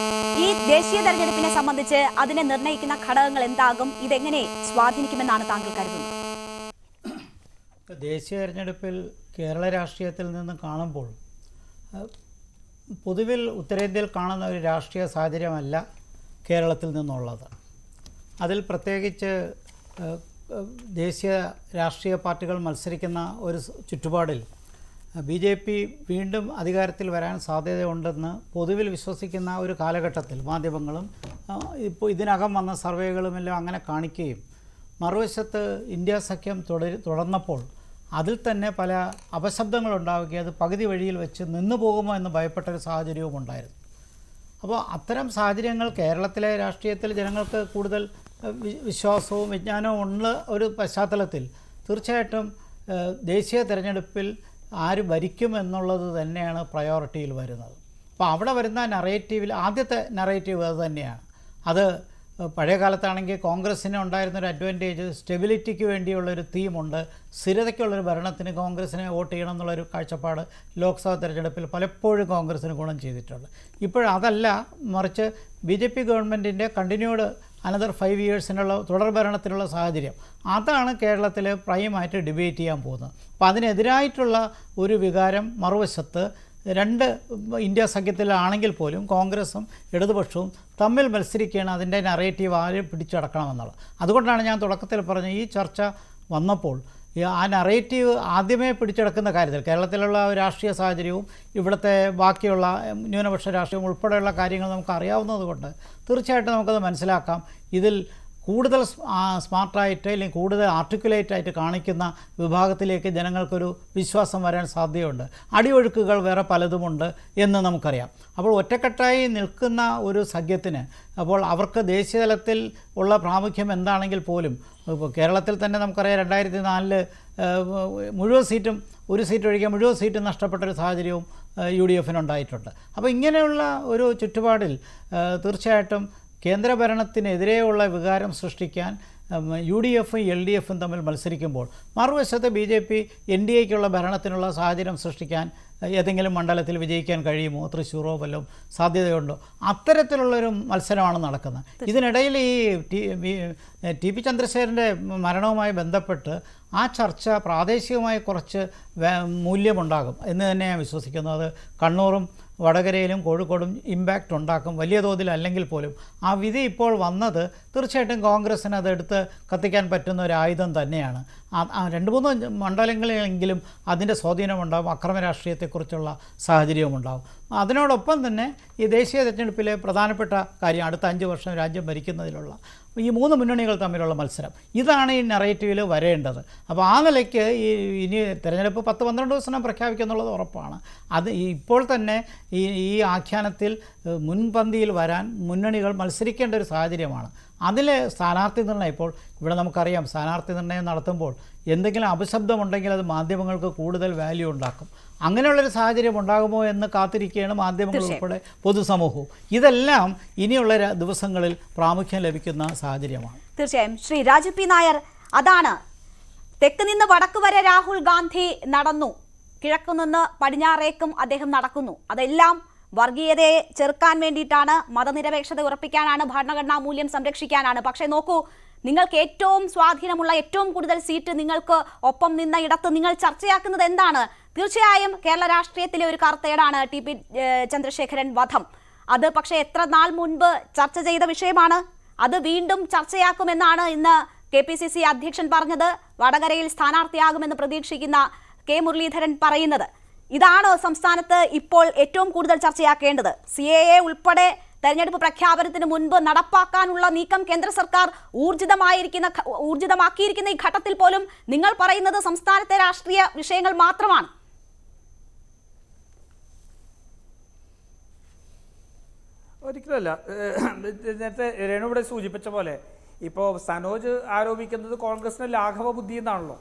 ഈ ദേശീയ തെരഞ്ഞെടുപ്പിനെ സംബന്ധിച്ച് അതിനെ നിർണ്ണയിക്കുന്ന ഘടകങ്ങൾ എന്താകും? ഇതെങ്ങനെ സ്വാധീനിക്കുമെന്നാണ് താങ്കൾ കരുതുന്നത്? ദേശീയ തെരഞ്ഞെടുപ്പിൽ കേരള രാഷ്ട്രീയത്തിൽ നിന്ന് കാണുമ്പോൾ പൊതുവിൽ ഉത്തരേന്ത്യയിൽ കാണുന്ന ഒരു രാഷ്ട്രീയ സാഹചര്യമല്ല കേരളത്തിൽ നിന്നുള്ളത്. അതിൽ പ്രത്യേകിച്ച് ദേശീയ രാഷ്ട്രീയ പാർട്ടികൾ മത്സരിക്കുന്ന ഒരു ചുറ്റുപാടിൽ BJP വീണ്ടും അധികാരത്തിൽ വരാൻ സാധ്യതയുണ്ടെന്ന് പൊതുവിൽ വിശ്വസിക്കുന്ന ഒരു കാലഘട്ടത്തിൽ മാധ്യമങ്ങളും ഇപ്പോൾ ഇതിനകം വന്ന സർവേകളുമെല്ലാം അങ്ങനെ കാണിക്കുകയും, മറുവശത്ത് ഇന്ത്യ സഖ്യം തുടർന്നപ്പോൾ അതിൽ തന്നെ പല അപശബ്ദങ്ങളുണ്ടാവുകയും അത് പകുതി വഴിയിൽ വെച്ച് നിന്നു പോകുമോ എന്ന് ഭയപ്പെട്ടൊരു സാഹചര്യവും ഉണ്ടായിരുന്നു. അപ്പോൾ അത്തരം സാഹചര്യങ്ങൾ കേരളത്തിലെ രാഷ്ട്രീയത്തിൽ ജനങ്ങൾക്ക് കൂടുതൽ വിശ്വാസവും വിജ്ഞാനവും ഉള്ള ഒരു പശ്ചാത്തലത്തിൽ തീർച്ചയായിട്ടും ദേശീയ തിരഞ്ഞെടുപ്പിൽ ആര് ഭരിക്കും എന്നുള്ളത് തന്നെയാണ് പ്രയോറിറ്റിയിൽ വരുന്നത്. അപ്പോൾ അവിടെ വരുന്ന നറേറ്റീവിൽ ആദ്യത്തെ നറേറ്റീവ് അത് തന്നെയാണ്. അത് പഴയ കാലത്താണെങ്കിൽ കോൺഗ്രസ്സിന് ഉണ്ടായിരുന്നൊരു അഡ്വാൻറ്റേജ് സ്റ്റെബിലിറ്റിക്ക് വേണ്ടിയുള്ളൊരു തീമുണ്ട്, സ്ഥിരതയ്ക്കുള്ളൊരു ഭരണത്തിന് കോൺഗ്രസ്സിനെ വോട്ട് ചെയ്യണം എന്നുള്ളൊരു കാഴ്ചപ്പാട് ലോക്സഭാ തെരഞ്ഞെടുപ്പിൽ പലപ്പോഴും കോൺഗ്രസ്സിന് ഗുണം ചെയ്തിട്ടുണ്ട്. ഇപ്പോഴതല്ല, മറിച്ച് BJP ഗവൺമെൻറ്റിൻ്റെ കണ്ടിന്യൂഡ് അനദർ 5 ഇയേഴ്സിനുള്ള തുടർ ഭരണത്തിനുള്ള സാഹചര്യം അതാണ് കേരളത്തിൽ പ്രൈമായിട്ട് ഡിബേറ്റ് ചെയ്യാൻ പോകുന്നത്. അപ്പോൾ അതിനെതിരായിട്ടുള്ള ഒരു വികാരം മറുവശത്ത് രണ്ട് ഇന്ത്യ സഖ്യത്തിലാണെങ്കിൽ പോലും കോൺഗ്രസും ഇടതുപക്ഷവും തമ്മിൽ മത്സരിക്കുകയാണ് അതിൻ്റെ നറേറ്റീവ് ആര് പിടിച്ചടക്കണമെന്നുള്ളത്. അതുകൊണ്ടാണ് ഞാൻ തുടക്കത്തിൽ പറഞ്ഞ ഈ ചർച്ച വന്നപ്പോൾ ആ നറേറ്റീവ് ആദ്യമേ പിടിച്ചെടുക്കുന്ന കാര്യത്തിൽ കേരളത്തിലുള്ള രാഷ്ട്രീയ സാഹചര്യവും ഇവിടുത്തെ ബാക്കിയുള്ള ന്യൂനപക്ഷ രാഷ്ട്രീയവും ഉൾപ്പെടെയുള്ള കാര്യങ്ങൾ നമുക്ക് അറിയാവുന്നതുകൊണ്ട് തീർച്ചയായിട്ടും നമുക്കത് മനസ്സിലാക്കാം. ഇതിൽ കൂടുതൽ സ്മാർട്ടായിട്ട് അല്ലെങ്കിൽ കൂടുതൽ ആർട്ടിക്കുലേറ്റായിട്ട് കാണിക്കുന്ന വിഭാഗത്തിലേക്ക് ജനങ്ങൾക്കൊരു വിശ്വാസം വരാൻ സാധ്യതയുണ്ട്. അടിയൊഴുക്കുകൾ വേറെ പലതുമുണ്ട് എന്ന് നമുക്കറിയാം. അപ്പോൾ ഒറ്റക്കെട്ടായി നിൽക്കുന്ന ഒരു സഖ്യത്തിന് അപ്പോൾ അവർക്ക് ദേശീയ തലത്തിൽ ഉള്ള പ്രാമുഖ്യം എന്താണെങ്കിൽ പോലും ഇപ്പോൾ കേരളത്തിൽ തന്നെ നമുക്കറിയാം 2004 മുഴുവൻ സീറ്റും ഒരു സീറ്റ് ഒഴികെ മുഴുവൻ സീറ്റും നഷ്ടപ്പെട്ടൊരു സാഹചര്യവും UDF-നുണ്ടായിട്ടുണ്ട്. അപ്പോൾ ഇങ്ങനെയുള്ള ഒരു ചുറ്റുപാടിൽ തീർച്ചയായിട്ടും കേന്ദ്രഭരണത്തിനെതിരെയുള്ള വികാരം സൃഷ്ടിക്കാൻ UDF-ഉം LDF-ഉം തമ്മിൽ മത്സരിക്കുമ്പോൾ മറുവശത്ത് BJP NDA-ക്കുള്ള ഭരണത്തിനുള്ള സാഹചര്യം സൃഷ്ടിക്കാൻ ഏതെങ്കിലും മണ്ഡലത്തിൽ വിജയിക്കാൻ കഴിയുമോ, തൃശ്ശൂറോ വല്ലതും സാധ്യതയുണ്ടോ, അത്തരത്തിലുള്ളൊരു മത്സരമാണ് നടക്കുന്നത്. ഇതിനിടയിൽ ഈ TP ചന്ദ്രശേഖരൻ്റെ മരണവുമായി ബന്ധപ്പെട്ട് ആ ചർച്ച പ്രാദേശികമായി കുറച്ച് മൂല്യമുണ്ടാകും എന്ന് തന്നെ ഞാൻ വിശ്വസിക്കുന്നു. അത് കണ്ണൂറും വടകരയിലും കോഴിക്കോടും ഇമ്പാക്റ്റ് ഉണ്ടാക്കും, വലിയ തോതിലല്ലെങ്കിൽ പോലും. ആ വിധി ഇപ്പോൾ വന്നത് തീർച്ചയായിട്ടും കോൺഗ്രസ്സിന് അതെടുത്ത് കത്തിക്കാൻ പറ്റുന്ന ഒരു ആയുധം തന്നെയാണ്. 2-3 മണ്ഡലങ്ങളിലെങ്കിലും അതിൻ്റെ സ്വാധീനമുണ്ടാകും, അക്രമ രാഷ്ട്രീയത്തെക്കുറിച്ചുള്ള സാഹചര്യവും ഉണ്ടാകും. അതിനോടൊപ്പം തന്നെ ഈ ദേശീയ തെരഞ്ഞെടുപ്പിലെ പ്രധാനപ്പെട്ട കാര്യം അടുത്ത 5 വർഷം രാജ്യം ഭരിക്കുന്നതിലുള്ള ഈ 3 മുന്നണികൾ തമ്മിലുള്ള മത്സരം, ഇതാണ് ഈ നറേറ്റീവിൽ വരേണ്ടത്. അപ്പോൾ ആ നിലയ്ക്ക് ഇനി തെരഞ്ഞെടുപ്പ് 10-12 ദിവസം പ്രഖ്യാപിക്കുന്നുള്ളത് ഉറപ്പാണ്. അത് ഇപ്പോൾ തന്നെ ഈ ആഖ്യാനത്തിൽ മുൻപന്തിയിൽ വരാൻ മുന്നണികൾ മത്സരിക്കേണ്ട ഒരു സാഹചര്യമാണ്. അതിൽ സ്ഥാനാർത്ഥി നിർണ്ണയം ഇപ്പോൾ ഇവിടെ നമുക്കറിയാം, സ്ഥാനാർത്ഥി നിർണ്ണയം നടത്തുമ്പോൾ എന്തെങ്കിലും അപശബ്ദമുണ്ടെങ്കിൽ അത് മാധ്യമങ്ങൾക്ക് കൂടുതൽ വാല്യൂ ഉണ്ടാക്കും. അങ്ങനെയുള്ളൊരു സാഹചര്യം ഉണ്ടാകുമോ എന്ന് കാത്തിരിക്കുകയാണ് മാധ്യമങ്ങൾ ഉൾപ്പെടെ പൊതുസമൂഹവും. ഇതെല്ലാം ഇനിയുള്ള ദിവസങ്ങളിൽ പ്രാമുഖ്യം ലഭിക്കുന്ന സാഹചര്യമാണ്. തീർച്ചയായും ശ്രീ രാജു പി നായർ, അതാണ് തെക്ക് നിന്ന് വടക്ക് വരെ രാഹുൽ ഗാന്ധി നടന്നു, കിഴക്കു നിന്ന് പടിഞ്ഞാറേക്കും അദ്ദേഹം നടക്കുന്നു. അതെല്ലാം വർഗീയതയെ ചെറുക്കാൻ വേണ്ടിയിട്ടാണ്, മതനിരപേക്ഷത ഉറപ്പിക്കാനാണ്, ഭരണഘടനാ മൂല്യം സംരക്ഷിക്കാനാണ്. പക്ഷേ നോക്കൂ, നിങ്ങൾക്ക് ഏറ്റവും സ്വാധീനമുള്ള ഏറ്റവും കൂടുതൽ സീറ്റ് നിങ്ങൾക്ക് ഒപ്പം നിന്ന ഇടത്ത് നിങ്ങൾ ചർച്ചയാക്കുന്നത് എന്താണ്? തീർച്ചയായും കേരള രാഷ്ട്രീയത്തിലെ ഒരു കറുത്തേടാണ് TP ചന്ദ്രശേഖരൻ വധം. അത് പക്ഷേ എത്ര നാൾ മുൻപ് ചർച്ച ചെയ്ത വിഷയമാണ്. അത് വീണ്ടും ചർച്ചയാക്കുമെന്നാണ് ഇന്ന് KPCC അധ്യക്ഷൻ പറഞ്ഞത്. വടകരയിൽ സ്ഥാനാർത്ഥിയാകുമെന്ന് പ്രതീക്ഷിക്കുന്ന K മുരളീധരൻ പറയുന്നത് ഇതാണോ സംസ്ഥാനത്ത് ഇപ്പോൾ ഏറ്റവും കൂടുതൽ ചർച്ചയാക്കേണ്ടത്? CAA ഉൾപ്പെടെ തെരഞ്ഞെടുപ്പ് പ്രഖ്യാപനത്തിന് മുൻപ് നടപ്പാക്കാനുള്ള നീക്കം കേന്ദ്ര സർക്കാർ ഊർജിതമാക്കിയിരിക്കുന്ന ഈ ഘട്ടത്തിൽ പോലും നിങ്ങൾ പറയുന്നത് സംസ്ഥാനത്തെ രാഷ്ട്രീയ വിഷയങ്ങൾ മാത്രമാണ്. ഒരിക്കലല്ല. നേരത്തെ രേണു ഇവിടെ സൂചിപ്പിച്ച പോലെ ഇപ്പോൾ സനോജ് ആരോപിക്കുന്നത് കോൺഗ്രസിന് ലാഘവ ബുദ്ധി എന്നാണല്ലോ.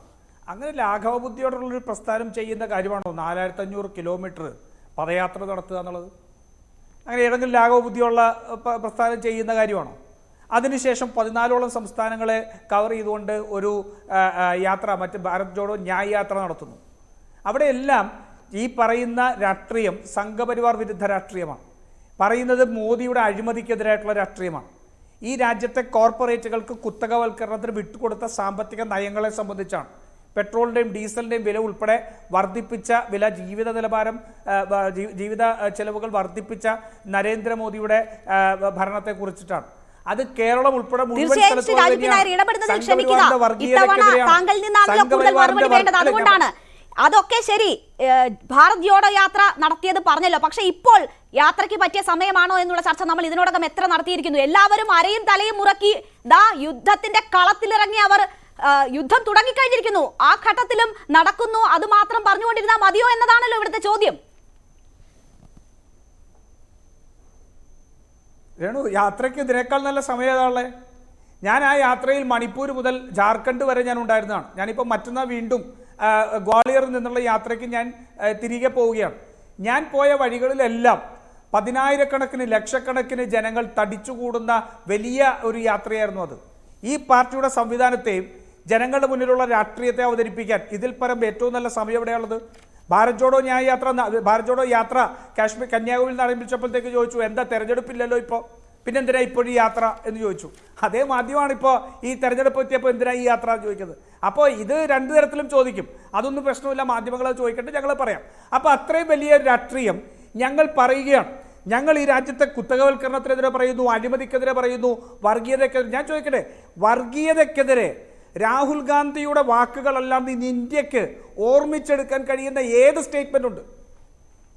അങ്ങനെ ലാഘവ ബുദ്ധിയോടുള്ളൊരു പ്രസ്ഥാനം ചെയ്യുന്ന കാര്യമാണോ 4500 കിലോമീറ്റർ പദയാത്ര നടത്തുക എന്നുള്ളത്? അങ്ങനെ ഏതെങ്കിലും ലാഘവ ബുദ്ധിയുള്ള പ്രസ്ഥാനം ചെയ്യുന്ന കാര്യമാണോ? അതിനുശേഷം 14ഓളം സംസ്ഥാനങ്ങളെ കവർ ചെയ്തുകൊണ്ട് ഒരു യാത്ര, മറ്റ് ഭാരത് ജോഡോ ന്യായ് യാത്ര നടത്തുന്നു. അവിടെയെല്ലാം ഈ പറയുന്ന രാഷ്ട്രീയം സംഘപരിവാർ വിരുദ്ധ രാഷ്ട്രീയമാണ്. പറയുന്നത് മോദിയുടെ അഴിമതിക്കെതിരായിട്ടുള്ള രാഷ്ട്രീയമാണ്. ഈ രാജ്യത്തെ കോർപ്പറേറ്റുകൾക്ക് കുത്തകവൽക്കരണത്തിന് വിട്ടുകൊടുത്ത സാമ്പത്തിക നയങ്ങളെ സംബന്ധിച്ചാണ്. പെട്രോളിൻ്റെയും ഡീസലിൻ്റെയും വില ഉൾപ്പെടെ വർദ്ധിപ്പിച്ച വില, ജീവിത നിലവാരം, ജീവിത ചെലവുകൾ വർദ്ധിപ്പിച്ച നരേന്ദ്രമോദിയുടെ ഭരണത്തെ കുറിച്ചിട്ടാണ്. അത് കേരളം ഉൾപ്പെടെ മുഴുവൻ അതുകൊണ്ടാണ്. അതൊക്കെ ശരി, ഭാരത് ജോഡോ യാത്ര നടത്തിയത് പറഞ്ഞല്ലോ. പക്ഷെ ഇപ്പോൾ യാത്രയ്ക്ക് പറ്റിയ സമയമാണോ എന്നുള്ള ചർച്ച നമ്മൾ ഇതിനോടകം എത്ര നടത്തിയിരിക്കുന്നു. എല്ലാവരും അരയും തലയും മുറക്കി യുദ്ധത്തിന്റെ കളത്തിലിറങ്ങി അവർ യുദ്ധം തുടങ്ങിക്കഴിഞ്ഞിരിക്കുന്നു. ആ ഘട്ടത്തിലും നടക്കുന്നു, അത് മാത്രം പറഞ്ഞുകൊണ്ടിരുന്നാൽ മതിയോ എന്നതാണല്ലോ ഇവിടുത്തെ ചോദ്യം. രേണു, യാത്രയ്ക്ക് ഇതിനേക്കാൾ നല്ല സമയം ഏതാണുള്ളത്? ഞാൻ ആ യാത്രയിൽ മണിപ്പൂർ മുതൽ ജാർഖണ്ഡ് വരെ ഞാൻ ഉണ്ടായിരുന്നതാണ്. ഞാനിപ്പോൾ മറ്റന്നാൾ വീണ്ടും ഗ്വാളിയറിൽ നിന്നുള്ള യാത്രയ്ക്ക് ഞാൻ തിരികെ പോവുകയാണ്. ഞാൻ പോയ വഴികളിലെല്ലാം പതിനായിരക്കണക്കിന് ലക്ഷക്കണക്കിന് ജനങ്ങൾ തടിച്ചുകൂടുന്ന വലിയ ഒരു യാത്രയായിരുന്നു അത്. ഈ പാർട്ടിയുടെ സംവിധാനത്തെയും ജനങ്ങളുടെ മുന്നിലുള്ള രാഷ്ട്രീയത്തെ അവതരിപ്പിക്കാൻ ഇതിൽ പരം ഏറ്റവും നല്ല സമയം എവിടെയുള്ളത്? ഭാരത് ജോഡോ യാത്ര കാശ്മീർ കന്യാകുമാരിയിൽ നിന്ന് ആരംഭിച്ചപ്പോഴത്തേക്ക് ചോദിച്ചു, എന്താ തെരഞ്ഞെടുപ്പില്ലല്ലോ ഇപ്പോൾ, പിന്നെന്തിനാ ഇപ്പോഴും യാത്ര എന്ന് ചോദിച്ചു. അതേ മാധ്യമമാണ് ഇപ്പോൾ ഈ തെരഞ്ഞെടുപ്പ് എത്തിയപ്പോൾ എന്തിനാ ഈ യാത്ര എന്ന് ചോദിക്കുന്നത്. അപ്പോൾ ഇത് രണ്ടു തരത്തിലും ചോദിക്കും. അതൊന്നും പ്രശ്നമില്ല, മാധ്യമങ്ങൾ ചോദിക്കട്ടെ, ഞങ്ങൾ പറയാം. അപ്പോൾ അത്രയും വലിയ രാഷ്ട്രീയം ഞങ്ങൾ പറയുകയാണ്. ഞങ്ങൾ ഈ രാജ്യത്തെ കുത്തകവൽക്കരണത്തിനെതിരെ പറയുന്നു, അഴിമതിക്കെതിരെ പറയുന്നു, വർഗീയതയ്ക്കെതിരെ. ഞാൻ ചോദിക്കട്ടെ, വർഗീയതയ്ക്കെതിരെ രാഹുൽ ഗാന്ധിയുടെ വാക്കുകളല്ലാതെ ഇന്ന് ഇന്ത്യക്ക് ഓർമ്മിച്ചെടുക്കാൻ കഴിയുന്ന ഏത് സ്റ്റേറ്റ്മെന്റ് ഉണ്ട്?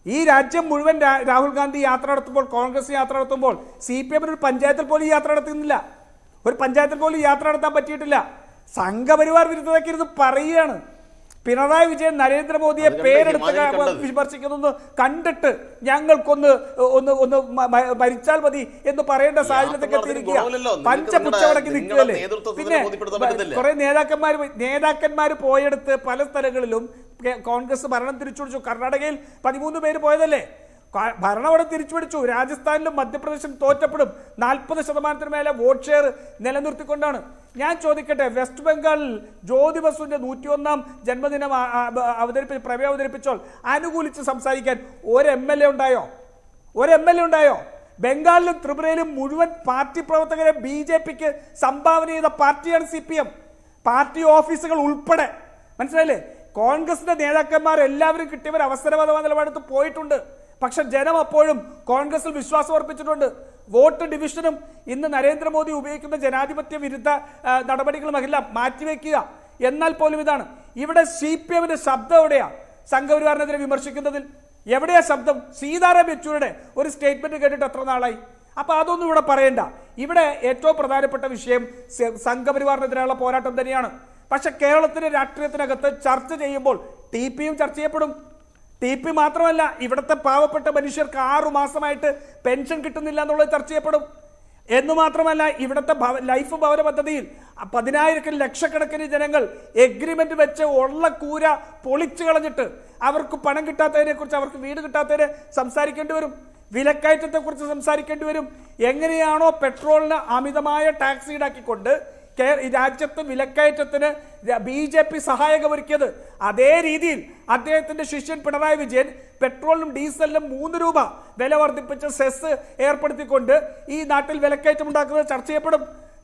ഈ രാജ്യം മുഴുവൻ രാഹുൽ ഗാന്ധി യാത്ര നടത്തുമ്പോൾ, കോൺഗ്രസ് യാത്ര നടത്തുമ്പോൾ, CPM ഒരു പഞ്ചായത്തിൽ പോലും യാത്ര നടത്തുന്നില്ല. ഒരു പഞ്ചായത്തിൽ പോലും യാത്ര നടത്താൻ പറ്റിയിട്ടില്ല. സംഘപരിവാർ വിരുദ്ധതയ്ക്ക് ഇരുന്ന് പറയുകയാണ്. പിണറായി വിജയൻ നരേന്ദ്രമോദിയെ പേരെടുത്ത് വിമർശിക്കുന്നു കണ്ടിട്ട് ഞങ്ങൾക്കൊന്ന് മരിച്ചാൽ മതി എന്ന് പറയേണ്ട സാഹചര്യത്തിലേക്ക് എത്തിയിരിക്കുക. പഞ്ചപുച്ചവടക്കി നിൽക്കുകയല്ലേ. പിന്നെ കുറെ നേതാക്കന്മാർ പോയെടുത്ത് പല സ്ഥലങ്ങളിലും കോൺഗ്രസ് ഭരണം തിരിച്ചുപിടിച്ചു. കർണാടകയിൽ 13 പേര് പോയതല്ലേ, ഭരണം അവിടെ തിരിച്ചുപിടിച്ചു. രാജസ്ഥാനിലും മധ്യപ്രദേശിലും തോറ്റപ്പെടും. 40% മേലെ വോട്ട് ഷെയർ നിലനിർത്തിക്കൊണ്ടാണ്. ഞാൻ ചോദിക്കട്ടെ, വെസ്റ്റ് ബംഗാളിൽ ജ്യോതി ബസുവിന്റെ 101ാം ജന്മദിനം പ്രമേയം അവതരിപ്പിച്ചോൾ അനുകൂലിച്ച് സംസാരിക്കാൻ ഒരു MLA ഉണ്ടായോ? ബംഗാളിലും ത്രിപുരയിലും മുഴുവൻ പാർട്ടി പ്രവർത്തകരെ BJPക്ക് സംഭാവന ചെയ്ത പാർട്ടിയാണ് CPM. പാർട്ടി ഓഫീസുകൾ ഉൾപ്പെടെ, മനസ്സിലായില്ലേ? കോൺഗ്രസിന്റെ നേതാക്കന്മാർ എല്ലാവരും കിട്ടിയവർ അവസരവാദ നിലപാടെടുത്ത് പോയിട്ടുണ്ട്. പക്ഷെ ജനം അപ്പോഴും കോൺഗ്രസിൽ വിശ്വാസം അർപ്പിച്ചിട്ടുണ്ട്. വോട്ട് ഡിവിഷനും ഇന്ന് നരേന്ദ്രമോദി ഉപയോഗിക്കുന്ന ജനാധിപത്യ വിരുദ്ധ നടപടികളുമെല്ലാം മാറ്റിവെക്കുക. എന്നാൽ പോലും ഇതാണ് ഇവിടെ CPMന്റെ ശബ്ദം എവിടെയാ? സംഘപരിവാറിനെതിരെ വിമർശിക്കുന്നതിൽ എവിടെയാ ശബ്ദം? സീതാറാം യെച്ചൂരിയുടെ ഒരു സ്റ്റേറ്റ്മെന്റ് കേട്ടിട്ട് എത്ര നാളായി? അപ്പൊ അതൊന്നും ഇവിടെ പറയണ്ട. ഇവിടെ ഏറ്റവും പ്രധാനപ്പെട്ട വിഷയം സംഘപരിവാറിനെതിരെയുള്ള പോരാട്ടം തന്നെയാണ്. പക്ഷെ കേരളത്തിന്റെ രാഷ്ട്രീയത്തിനകത്ത് ചർച്ച ചെയ്യുമ്പോൾ TPയും ചർച്ച ചെയ്യപ്പെടും. TP മാത്രമല്ല, ഇവിടുത്തെ പാവപ്പെട്ട മനുഷ്യർക്ക് 6 മാസമായിട്ട് പെൻഷൻ കിട്ടുന്നില്ല എന്നുള്ളത് ചർച്ച ചെയ്യപ്പെടും. എന്ന് മാത്രമല്ല, ഇവിടുത്തെ ലൈഫ് ഭവന പദ്ധതിയിൽ 10,000 ലക്ഷക്കണക്കിന് ജനങ്ങൾ എഗ്രിമെന്റ് വെച്ച് ഉള്ള കൂര പൊളിച്ചു കളഞ്ഞിട്ട് അവർക്ക് പണം കിട്ടാത്തതിനെ കുറിച്ച്, അവർക്ക് വീട് കിട്ടാത്തതിനെ സംസാരിക്കേണ്ടി വരും. വിലക്കയറ്റത്തെ കുറിച്ച് സംസാരിക്കേണ്ടി വരും. എങ്ങനെയാണോ പെട്രോളിന് അമിതമായ ടാക്സ് ഈടാക്കിക്കൊണ്ട് രാജ്യത്ത് വിലക്കയറ്റത്തിന് BJP സഹായകമൊരുക്കിയത്, അതേ രീതിയിൽ അദ്ദേഹത്തിന്റെ ശിഷ്യൻ പിണറായി വിജയൻ പെട്രോളിനും ഡീസലിനും 3 രൂപ വില വർദ്ധിപ്പിച്ച് സെസ് ഏർപ്പെടുത്തിക്കൊണ്ട് ഈ നാട്ടിൽ വിലക്കയറ്റം ഉണ്ടാക്കുന്നത് ചർച്ച ചെയ്യപ്പെടും.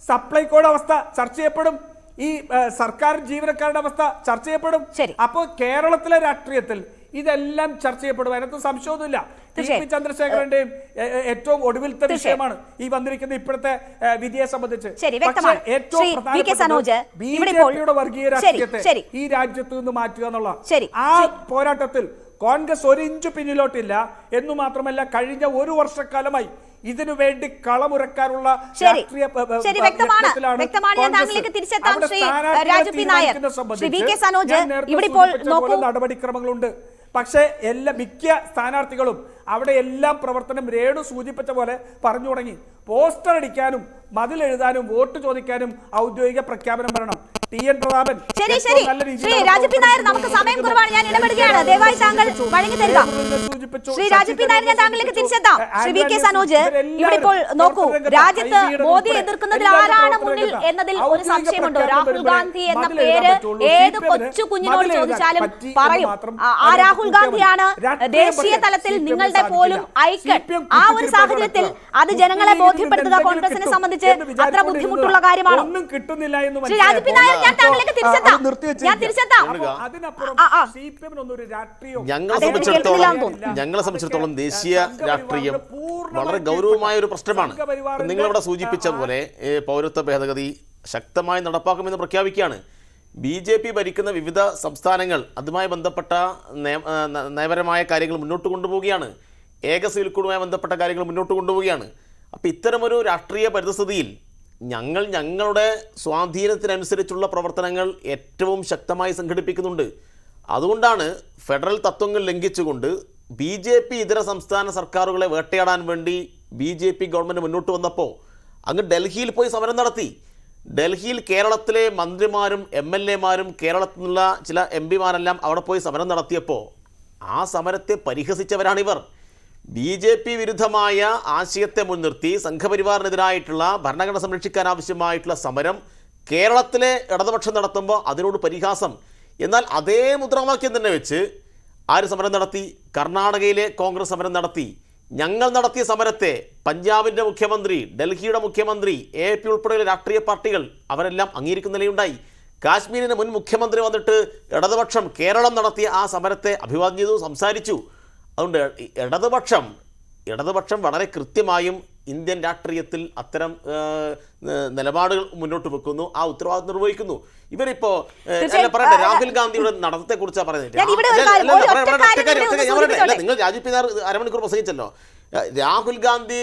സപ്ലൈകോയുടെ അവസ്ഥ ചർച്ച ചെയ്യപ്പെടും. ഈ സർക്കാർ ജീവനക്കാരുടെ അവസ്ഥ ചർച്ച ചെയ്യപ്പെടും. അപ്പോൾ കേരളത്തിലെ രാഷ്ട്രീയത്തിൽ ഇതെല്ലാം ചർച്ച ചെയ്യപ്പെടും. അതിനകത്ത് സംശയമൊന്നുമില്ല. TP ചന്ദ്രശേഖരന്റെയും ഏറ്റവും ഒടുവിലത്തെ വിഷയമാണ് ഈ വന്നിരിക്കുന്ന ഇപ്പോഴത്തെ വിധിയെ സംബന്ധിച്ച്. ഏറ്റവും പ്രധാനപ്പെട്ട BJPയുടെ വർഗീയ രാഷ്ട്രീയത്തെ ഈ രാജ്യത്ത് നിന്ന് മാറ്റുക എന്നുള്ള ആ പോരാട്ടത്തിൽ കോൺഗ്രസ് 1 ഇഞ്ച് പിന്നിലോട്ടില്ല. എന്നു മാത്രമല്ല, കഴിഞ്ഞ 1 വർഷക്കാലമായി ഇതിനു വേണ്ടി കളമുറക്കാനുള്ള നടപടിക്രമങ്ങളുണ്ട്. പക്ഷേ മിക്ക സ്ഥാനാർത്ഥികളും അവിടെ എല്ലാം പ്രവർത്തനം രേണു സൂചിപ്പിച്ച പോലെ പറഞ്ഞു തുടങ്ങി. പോസ്റ്റർ അടിക്കാനും മതിലെഴുതാനും വോട്ട് ചോദിക്കാനും ഔദ്യോഗിക പ്രഖ്യാപനം വരണം. TN പ്രതാപൻ നമുക്ക് സമയം കുറവാണ്, ഞാൻ ഇടപെടുകയാണ്. ദയവായി താങ്കൾ വഴങ്ങി തരിക. ശ്രീ രാജപി നായർ, ഞാൻ താങ്കളിലേക്ക് തിരിച്ചെത്താം. ശ്രീ VK സനോജ്, ഇവിടെ ഇപ്പോൾ നോക്കൂ, രാജ്യത്ത് മോദിയെ എതിർക്കുന്നതിൽ ആരാണ് മുന്നിൽ എന്നതിൽ ഒരു സംശയമുണ്ടോ? രാഹുൽ ഗാന്ധി എന്ന പേര് ഏത് കൊച്ചു കുഞ്ഞിനോട് ചോദിച്ചാലും പറയും ആ രാഹുൽ ഗാന്ധിയാണ് ദേശീയ തലത്തിൽ നിങ്ങളുടെ പോലും ഐക്കൺ. ആ ഒരു സാഹചര്യത്തിൽ അത് ജനങ്ങളെ ബോധ്യപ്പെടുത്തുക കോൺഗ്രസിനെ സംബന്ധിച്ച് അത്ര ബുദ്ധിമുട്ടുള്ള കാര്യമാണോ? ശ്രീ രാജപി നായർ, ഞാൻ താങ്കളിലേക്ക് തിരിച്ചെത്താം. ഞങ്ങളെ സംബന്ധിച്ചിടത്തോളം ദേശീയ രാഷ്ട്രീയം വളരെ ഗൗരവമായ ഒരു പ്രശ്നമാണ്. നിങ്ങളിവിടെ സൂചിപ്പിച്ച പോലെ പൗരത്വ ഭേദഗതി ശക്തമായി നടപ്പാക്കുമെന്ന് പ്രഖ്യാപിക്കുകയാണ്. BJP ഭരിക്കുന്ന വിവിധ സംസ്ഥാനങ്ങൾ അതുമായി ബന്ധപ്പെട്ട നയപരമായ കാര്യങ്ങൾ മുന്നോട്ട് കൊണ്ടുപോവുകയാണ്. ഏക സിവിൽ കോഡുമായി ബന്ധപ്പെട്ട കാര്യങ്ങൾ മുന്നോട്ട് കൊണ്ടുപോവുകയാണ്. അപ്പോൾ ഇത്തരമൊരു രാഷ്ട്രീയ പരിസ്ഥിതിയിൽ ഞങ്ങളുടെ സ്വാധീനത്തിനനുസരിച്ചുള്ള പ്രവർത്തനങ്ങൾ ഏറ്റവും ശക്തമായി സംഘടിപ്പിക്കുന്നുണ്ട്. അതുകൊണ്ടാണ് ഫെഡറൽ തത്വങ്ങൾ ലംഘിച്ചുകൊണ്ട് BJP ഇതര സംസ്ഥാന സർക്കാരുകളെ വേട്ടയാടാൻ വേണ്ടി BJP ഗവൺമെൻറ് മുന്നോട്ട് വന്നപ്പോൾ അങ്ങ് ഡൽഹിയിൽ പോയി സമരം നടത്തി. ഡൽഹിയിൽ കേരളത്തിലെ മന്ത്രിമാരും MLA-മാരും കേരളത്തിൽ നിന്നുള്ള ചില MP-മാരെല്ലാം അവിടെ പോയി സമരം നടത്തിയപ്പോൾ ആ സമരത്തെ പരിഹസിച്ചവരാണിവർ. BJP വിരുദ്ധമായ ആശയത്തെ മുൻനിർത്തി സംഘപരിവാറിനെതിരായിട്ടുള്ള ഭരണഘടന സംരക്ഷിക്കാൻ ആവശ്യമായിട്ടുള്ള സമരം കേരളത്തിലെ ഇടതുപക്ഷം നടത്തുമ്പോൾ അതിനോട് പരിഹാസം. എന്നാൽ അതേ മുദ്രാവാക്യം തന്നെ വെച്ച് ആര് സമരം നടത്തി? കർണാടകയിലെ കോൺഗ്രസ് സമരം നടത്തി. ഞങ്ങൾ നടത്തിയ സമരത്തെ പഞ്ചാബിൻ്റെ മുഖ്യമന്ത്രി, ഡൽഹിയുടെ മുഖ്യമന്ത്രി, AAP ഉൾപ്പെടെയുള്ള രാഷ്ട്രീയ പാർട്ടികൾ അവരെല്ലാം അംഗീകരിക്കുന്ന നിലയുണ്ടായി. കാശ്മീരിന് മുൻ മുഖ്യമന്ത്രി വന്നിട്ട് ഇടതുപക്ഷം കേരളം നടത്തിയ ആ സമരത്തെ അഭിവാദ്യം ചെയ്തു, സംസാരിച്ചു. അതുകൊണ്ട് ഇടതുപക്ഷം വളരെ കൃത്യമായും ഇന്ത്യൻ രാഷ്ട്രീയത്തിൽ അത്തരം നിലപാടുകൾ മുന്നോട്ട് വെക്കുന്നു, ആ ഉത്തരവാദിത്വം നിർവഹിക്കുന്നു. ഇവരിപ്പോ പറയട്ടെ, രാഹുൽ ഗാന്ധിയുടെ നടത്തത്തെ കുറിച്ചാണ് പറയുന്നത്. നിങ്ങൾ രാജീവ് പി നായർ അരമണിക്കൂർ പ്രസംഗിച്ചല്ലോ. രാഹുൽ ഗാന്ധി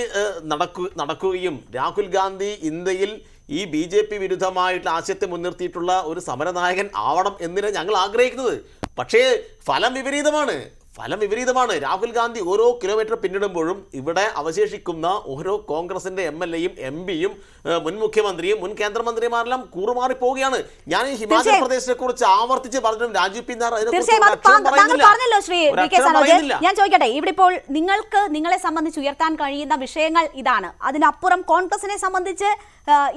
നടക്കുകയും രാഹുൽ ഗാന്ധി ഇന്ത്യയിൽ ഈ BJP വിരുദ്ധമായിട്ടുള്ള ആശയത്തെ മുൻനിർത്തിയിട്ടുള്ള ഒരു സമരനായകൻ ആവണം എന്നിന് ഞങ്ങൾ ആഗ്രഹിക്കുന്നത്. പക്ഷേ ഫലം വിപരീതമാണ്. രാഹുൽ ഗാന്ധി ഓരോ കിലോമീറ്റർ പിന്നിടുമ്പോഴും ഇവിടെ അവശേഷിക്കുന്ന ഓരോ കോൺഗ്രസിന്റെ MLA-യും MP-യും മുൻ മുഖ്യമന്ത്രിയും മുൻ കേന്ദ്രമന്ത്രിമാരെല്ലാം കൂറുമാറി പോവുകയാണ്. ഞാൻ ഈ ഹിമാചൽ പ്രദേശിനെ കുറിച്ച് ആവർത്തിച്ച് പറഞ്ഞിട്ടും രാജീവ് പി നായർ ഞാൻ ചോദിക്കട്ടെ, ഇവിടെ ഇപ്പോൾ നിങ്ങൾക്ക് നിങ്ങളെ സംബന്ധിച്ച് ഉയർത്താൻ കഴിയുന്ന വിഷയങ്ങൾ ഇതാണ്. അതിനപ്പുറം കോൺഗ്രസിനെ സംബന്ധിച്ച്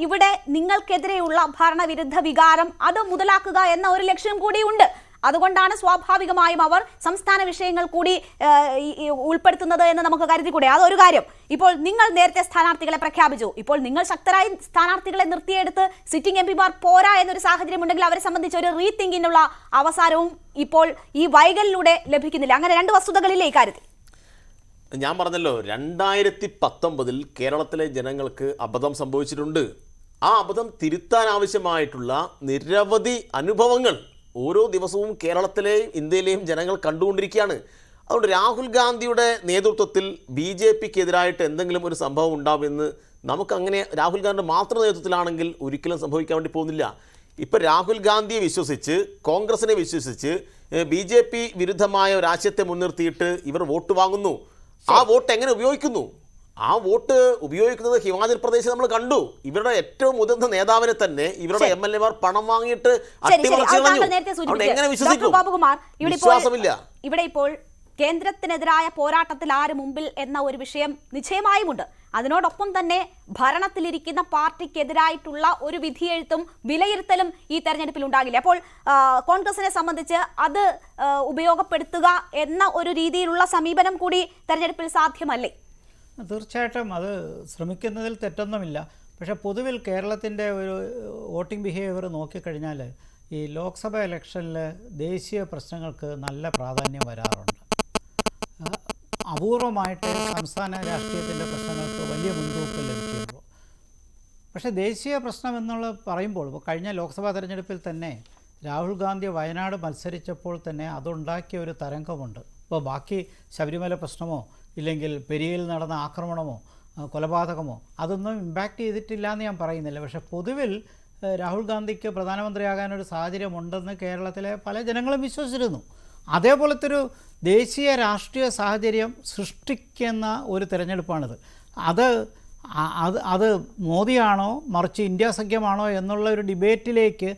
ഇവിടെ നിങ്ങൾക്കെതിരെയുള്ള ഭരണവിരുദ്ധ വികാരം അത് മുതലാക്കുക എന്ന ഒരു ലക്ഷ്യം കൂടിയുണ്ട്. അതുകൊണ്ടാണ് സ്വാഭാവികമായും അവർ സംസ്ഥാന വിഷയങ്ങൾ കൂടി ഉൾപ്പെടുത്തുന്നത് എന്ന് നമുക്ക് കരുതിക്കൂടെ? അതൊരു കാര്യം. ഇപ്പോൾ നിങ്ങൾ നേരത്തെ സ്ഥാനാർത്ഥികളെ പ്രഖ്യാപിച്ചു. ഇപ്പോൾ നിങ്ങൾ ശക്തരായി സ്ഥാനാർത്ഥികളെ നിർത്തിയെടുത്ത് സിറ്റിംഗ് MP-മാർ പോരാ എന്നൊരു സാഹചര്യം ഉണ്ടെങ്കിൽ അവരെ സംബന്ധിച്ച് ഒരു റീതിങ്കിനുള്ള അവസരവും ഇപ്പോൾ ഈ വൈകലിലൂടെ ലഭിക്കുന്നില്ല. അങ്ങനെ രണ്ട് വസ്തുതകളില്ലേ ഇക്കാര്യത്തിൽ? ഞാൻ പറഞ്ഞല്ലോ, 2019 കേരളത്തിലെ ജനങ്ങൾക്ക് അബദ്ധം സംഭവിച്ചിട്ടുണ്ട്. ആ അബദ്ധം തിരുത്താൻ ആവശ്യമായിട്ടുള്ള നിരവധി അനുഭവങ്ങൾ ഓരോ ദിവസവും കേരളത്തിലെയും ഇന്ത്യയിലെയും ജനങ്ങൾ കണ്ടുകൊണ്ടിരിക്കുകയാണ്. അതുകൊണ്ട് രാഹുൽ ഗാന്ധിയുടെ നേതൃത്വത്തിൽ BJP-ക്കെതിരായിട്ട് എന്തെങ്കിലും ഒരു സംഭവം ഉണ്ടാവുമെന്ന് നമുക്കങ്ങനെ രാഹുൽ ഗാന്ധി മാത്രം നേതൃത്വത്തിലാണെങ്കിൽ ഒരിക്കലും സംഭവിക്കാൻ വേണ്ടി പോകുന്നില്ല. ഇപ്പം രാഹുൽ ഗാന്ധിയെ വിശ്വസിച്ച്, കോൺഗ്രസിനെ വിശ്വസിച്ച് BJP വിരുദ്ധമായ ഒരു ആശയത്തെ മുൻനിർത്തിയിട്ട് ഇവർ വോട്ട് വാങ്ങുന്നു. ആ വോട്ട് എങ്ങനെ ഉപയോഗിക്കുന്നു? ആ വോട്ട് ഉപയോഗിക്കുന്നത് ഹിമാചൽ പ്രദേശ് നമ്മൾ കണ്ടു. ഇവരുടെ ഏറ്റവും മുതിർന്ന നേതാവിനെ തന്നെ ഇവരുടെ MLA-മാർ പണം വാങ്ങിയിട്ട് അട്ടിമറിച്ച് കളഞ്ഞു. എങ്ങനെ വിശ്വസിക്കും? വിശ്വാസമില്ല. ഇവിടെ ഇപ്പോൾ കേന്ദ്രത്തിനെതിരായ പോരാട്ടത്തിൽ ആര് മുമ്പിൽ എന്ന ഒരു വിഷയം നിശ്ചയമായുമുണ്ട്. അതിനോടൊപ്പം തന്നെ ഭരണത്തിലിരിക്കുന്ന പാർട്ടിക്കെതിരായിട്ടുള്ള ഒരു വിധിയെഴുത്തും വിലയിരുത്തലും ഈ തെരഞ്ഞെടുപ്പിൽ ഉണ്ടാകില്ല. അപ്പോൾ കോൺഗ്രസിനെ സംബന്ധിച്ച് അത് ഉപയോഗപ്പെടുത്തുക എന്ന ഒരു രീതിയിലുള്ള സമീപനം കൂടി തെരഞ്ഞെടുപ്പിൽ സാധ്യമല്ലേ? തീർച്ചയായിട്ടും അത് ശ്രമിക്കുന്നതിൽ തെറ്റൊന്നുമില്ല. പക്ഷേ പൊതുവിൽ കേരളത്തിൻ്റെ ഒരു വോട്ടിംഗ് ബിഹേവിയർ നോക്കിക്കഴിഞ്ഞാൽ ഈ ലോക്സഭ ഇലക്ഷനിൽ ദേശീയ പ്രശ്നങ്ങൾക്ക് നല്ല പ്രാധാന്യം വരാറുണ്ട്. അപൂർവമായിട്ട് സംസ്ഥാന രാഷ്ട്രീയത്തിൻ്റെ പ്രശ്നങ്ങൾക്ക് വലിയ മുൻതൂക്കം ലഭിക്കുള്ളൂ. പക്ഷേ ദേശീയ പ്രശ്നം എന്നുള്ള പറയുമ്പോൾ ഇപ്പോൾ കഴിഞ്ഞ ലോക്സഭാ തെരഞ്ഞെടുപ്പിൽ തന്നെ രാഹുൽ ഗാന്ധി വയനാട് മത്സരിച്ചപ്പോൾ തന്നെ അതുണ്ടാക്കിയ ഒരു തരംഗമുണ്ട്. ഇപ്പോൾ ബാക്കി ശബരിമല പ്രശ്നമോ ഇല്ലെങ്കിൽ പെരിയയിൽ നടന്ന ആക്രമണമോ കൊലപാതകമോ അതൊന്നും ഇമ്പാക്റ്റ് ചെയ്തിട്ടില്ല എന്ന് ഞാൻ പറയുന്നില്ല. പക്ഷേ പൊതുവിൽ രാഹുൽ ഗാന്ധിക്ക് പ്രധാനമന്ത്രിയാകാനൊരു സാഹചര്യമുണ്ടെന്ന് കേരളത്തിലെ പല ജനങ്ങളും വിശ്വസിച്ചിരുന്നു. അതേപോലത്തെ ഒരു ദേശീയ രാഷ്ട്രീയ സാഹചര്യം സൃഷ്ടിക്കുന്ന ഒരു തിരഞ്ഞെടുപ്പാണിത്. അത് മോദിയാണോ മറിച്ച് ഇന്ത്യ സഖ്യമാണോ എന്നുള്ള ഒരു ഡിബേറ്റിലേക്ക്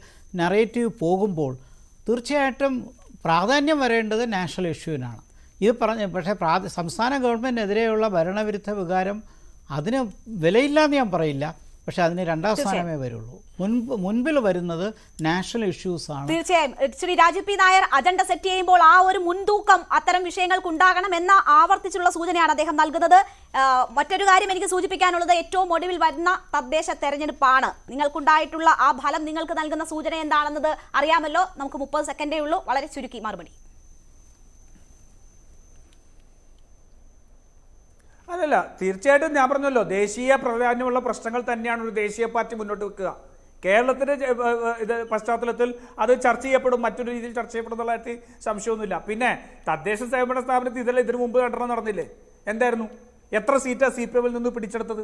നറേറ്റീവ് പോകുമ്പോൾ തീർച്ചയായിട്ടും പ്രാധാന്യം വരേണ്ടത് നാഷണൽ ഇഷ്യൂവിനാണ്. ഇത് പക്ഷേ സംസ്ഥാന ഗവൺമെൻറ്റിനെതിരെയുള്ള ഭരണവിരുദ്ധ വികാരം അതിന് വിലയില്ലാന്ന് ഞാൻ പറയില്ല. പക്ഷെ അതിന് രണ്ടാം സ്ഥാനമേ വരുള്ളൂ. മുൻപിൽ വരുന്നത് നാഷണൽ ഇഷ്യൂസ് ആണ്. തീർച്ചയായും Shri Rajeev P Nair agenda set ചെയ്യുമ്പോൾ ആ ഒരു മുൻതൂക്കം അത്തരം വിഷയങ്ങൾക്ക് ഉണ്ടാകണം എന്ന ആവർത്തിച്ചുള്ള സൂചനയാണ് അദ്ദേഹം നൽകുന്നത്. മറ്റൊരു കാര്യം എനിക്ക് സൂചിപ്പിക്കാനുള്ളത്, ഏറ്റവും ഒടുവിൽ വരുന്ന തദ്ദേശ തെരഞ്ഞെടുപ്പാണ്. നിങ്ങൾക്കുണ്ടായിട്ടുള്ള ആ ഫലം നിങ്ങൾക്ക് നൽകുന്ന സൂചന എന്താണെന്നത് അറിയാമല്ലോ. നമുക്ക് 30 സെക്കൻഡേ ഉള്ളൂ. വളരെ ചുരുക്കി മറുപടി. അല്ലല്ല, തീർച്ചയായിട്ടും ഞാൻ പറഞ്ഞല്ലോ, ദേശീയ പ്രാധാന്യമുള്ള പ്രശ്നങ്ങൾ തന്നെയാണ് ഒരു ദേശീയ പാർട്ടി മുന്നോട്ട് വെക്കുക. കേരളത്തിൻ്റെ ഇത് പശ്ചാത്തലത്തിൽ അത് ചർച്ച ചെയ്യപ്പെടും, മറ്റൊരു രീതിയിൽ ചർച്ച ചെയ്യപ്പെടുന്നുള്ള കാര്യത്തിൽ സംശയമൊന്നുമില്ല. പിന്നെ തദ്ദേശ സ്വയംഭരണ സ്ഥാപനത്തിൽ ഇതെല്ലാം ഇതിനു മുമ്പ് കണ്ടനം നടന്നില്ലേ? എന്തായിരുന്നു? എത്ര സീറ്റാണ് CPM-ൽ നിന്ന് പിടിച്ചെടുത്തത്?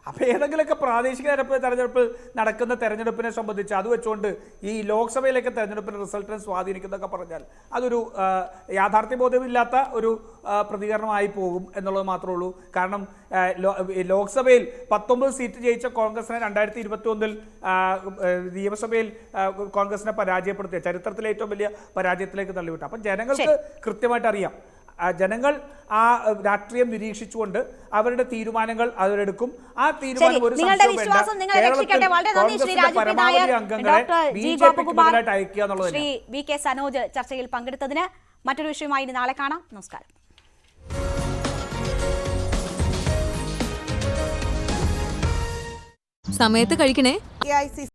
അപ്പോൾ ഏതെങ്കിലുമൊക്കെ പ്രാദേശിക തെരഞ്ഞെടുപ്പ് നടക്കുന്ന തെരഞ്ഞെടുപ്പിനെ സംബന്ധിച്ച് അത് വെച്ചുകൊണ്ട് ഈ ലോക്സഭയിലേക്ക് തെരഞ്ഞെടുപ്പിന്റെ റിസൾട്ടിനെ സ്വാധീനിക്കുന്നതൊക്കെ പറഞ്ഞാൽ അതൊരു യാഥാർത്ഥ്യബോധമില്ലാത്ത ഒരു പ്രതികരണമായി പോകും എന്നുള്ളത് മാത്രമേ ഉള്ളൂ. കാരണം ലോക്സഭയിൽ 19 സീറ്റ് ജയിച്ച കോൺഗ്രസിനെ 2021 നിയമസഭയിൽ കോൺഗ്രസിനെ പരാജയപ്പെടുത്തിയ ചരിത്രത്തിലെ ഏറ്റവും വലിയ പരാജയത്തിലേക്ക് തള്ളിവിട്ടു. അപ്പം ജനങ്ങൾക്ക് കൃത്യമായിട്ട് അറിയാം. ജനങ്ങൾ ആ രാഷ്ട്രീയം നിരീക്ഷിച്ചുകൊണ്ട് അവരുടെ തീരുമാനങ്ങൾ അവരെടുക്കും. ആ തീരുമാനം ഒരു പരമാവധി അംഗങ്ങളെ BJPക്ക് അയക്കുക എന്നുള്ളത്. ശ്രീ വി കെ സനോജ് ചർച്ചയിൽ പങ്കെടുത്തതിന്. മറ്റൊരു വിഷയമായി ഇനി നാളെ കാണാം. നമസ്കാരം. സമയത്ത് കഴിക്കണേ. AICC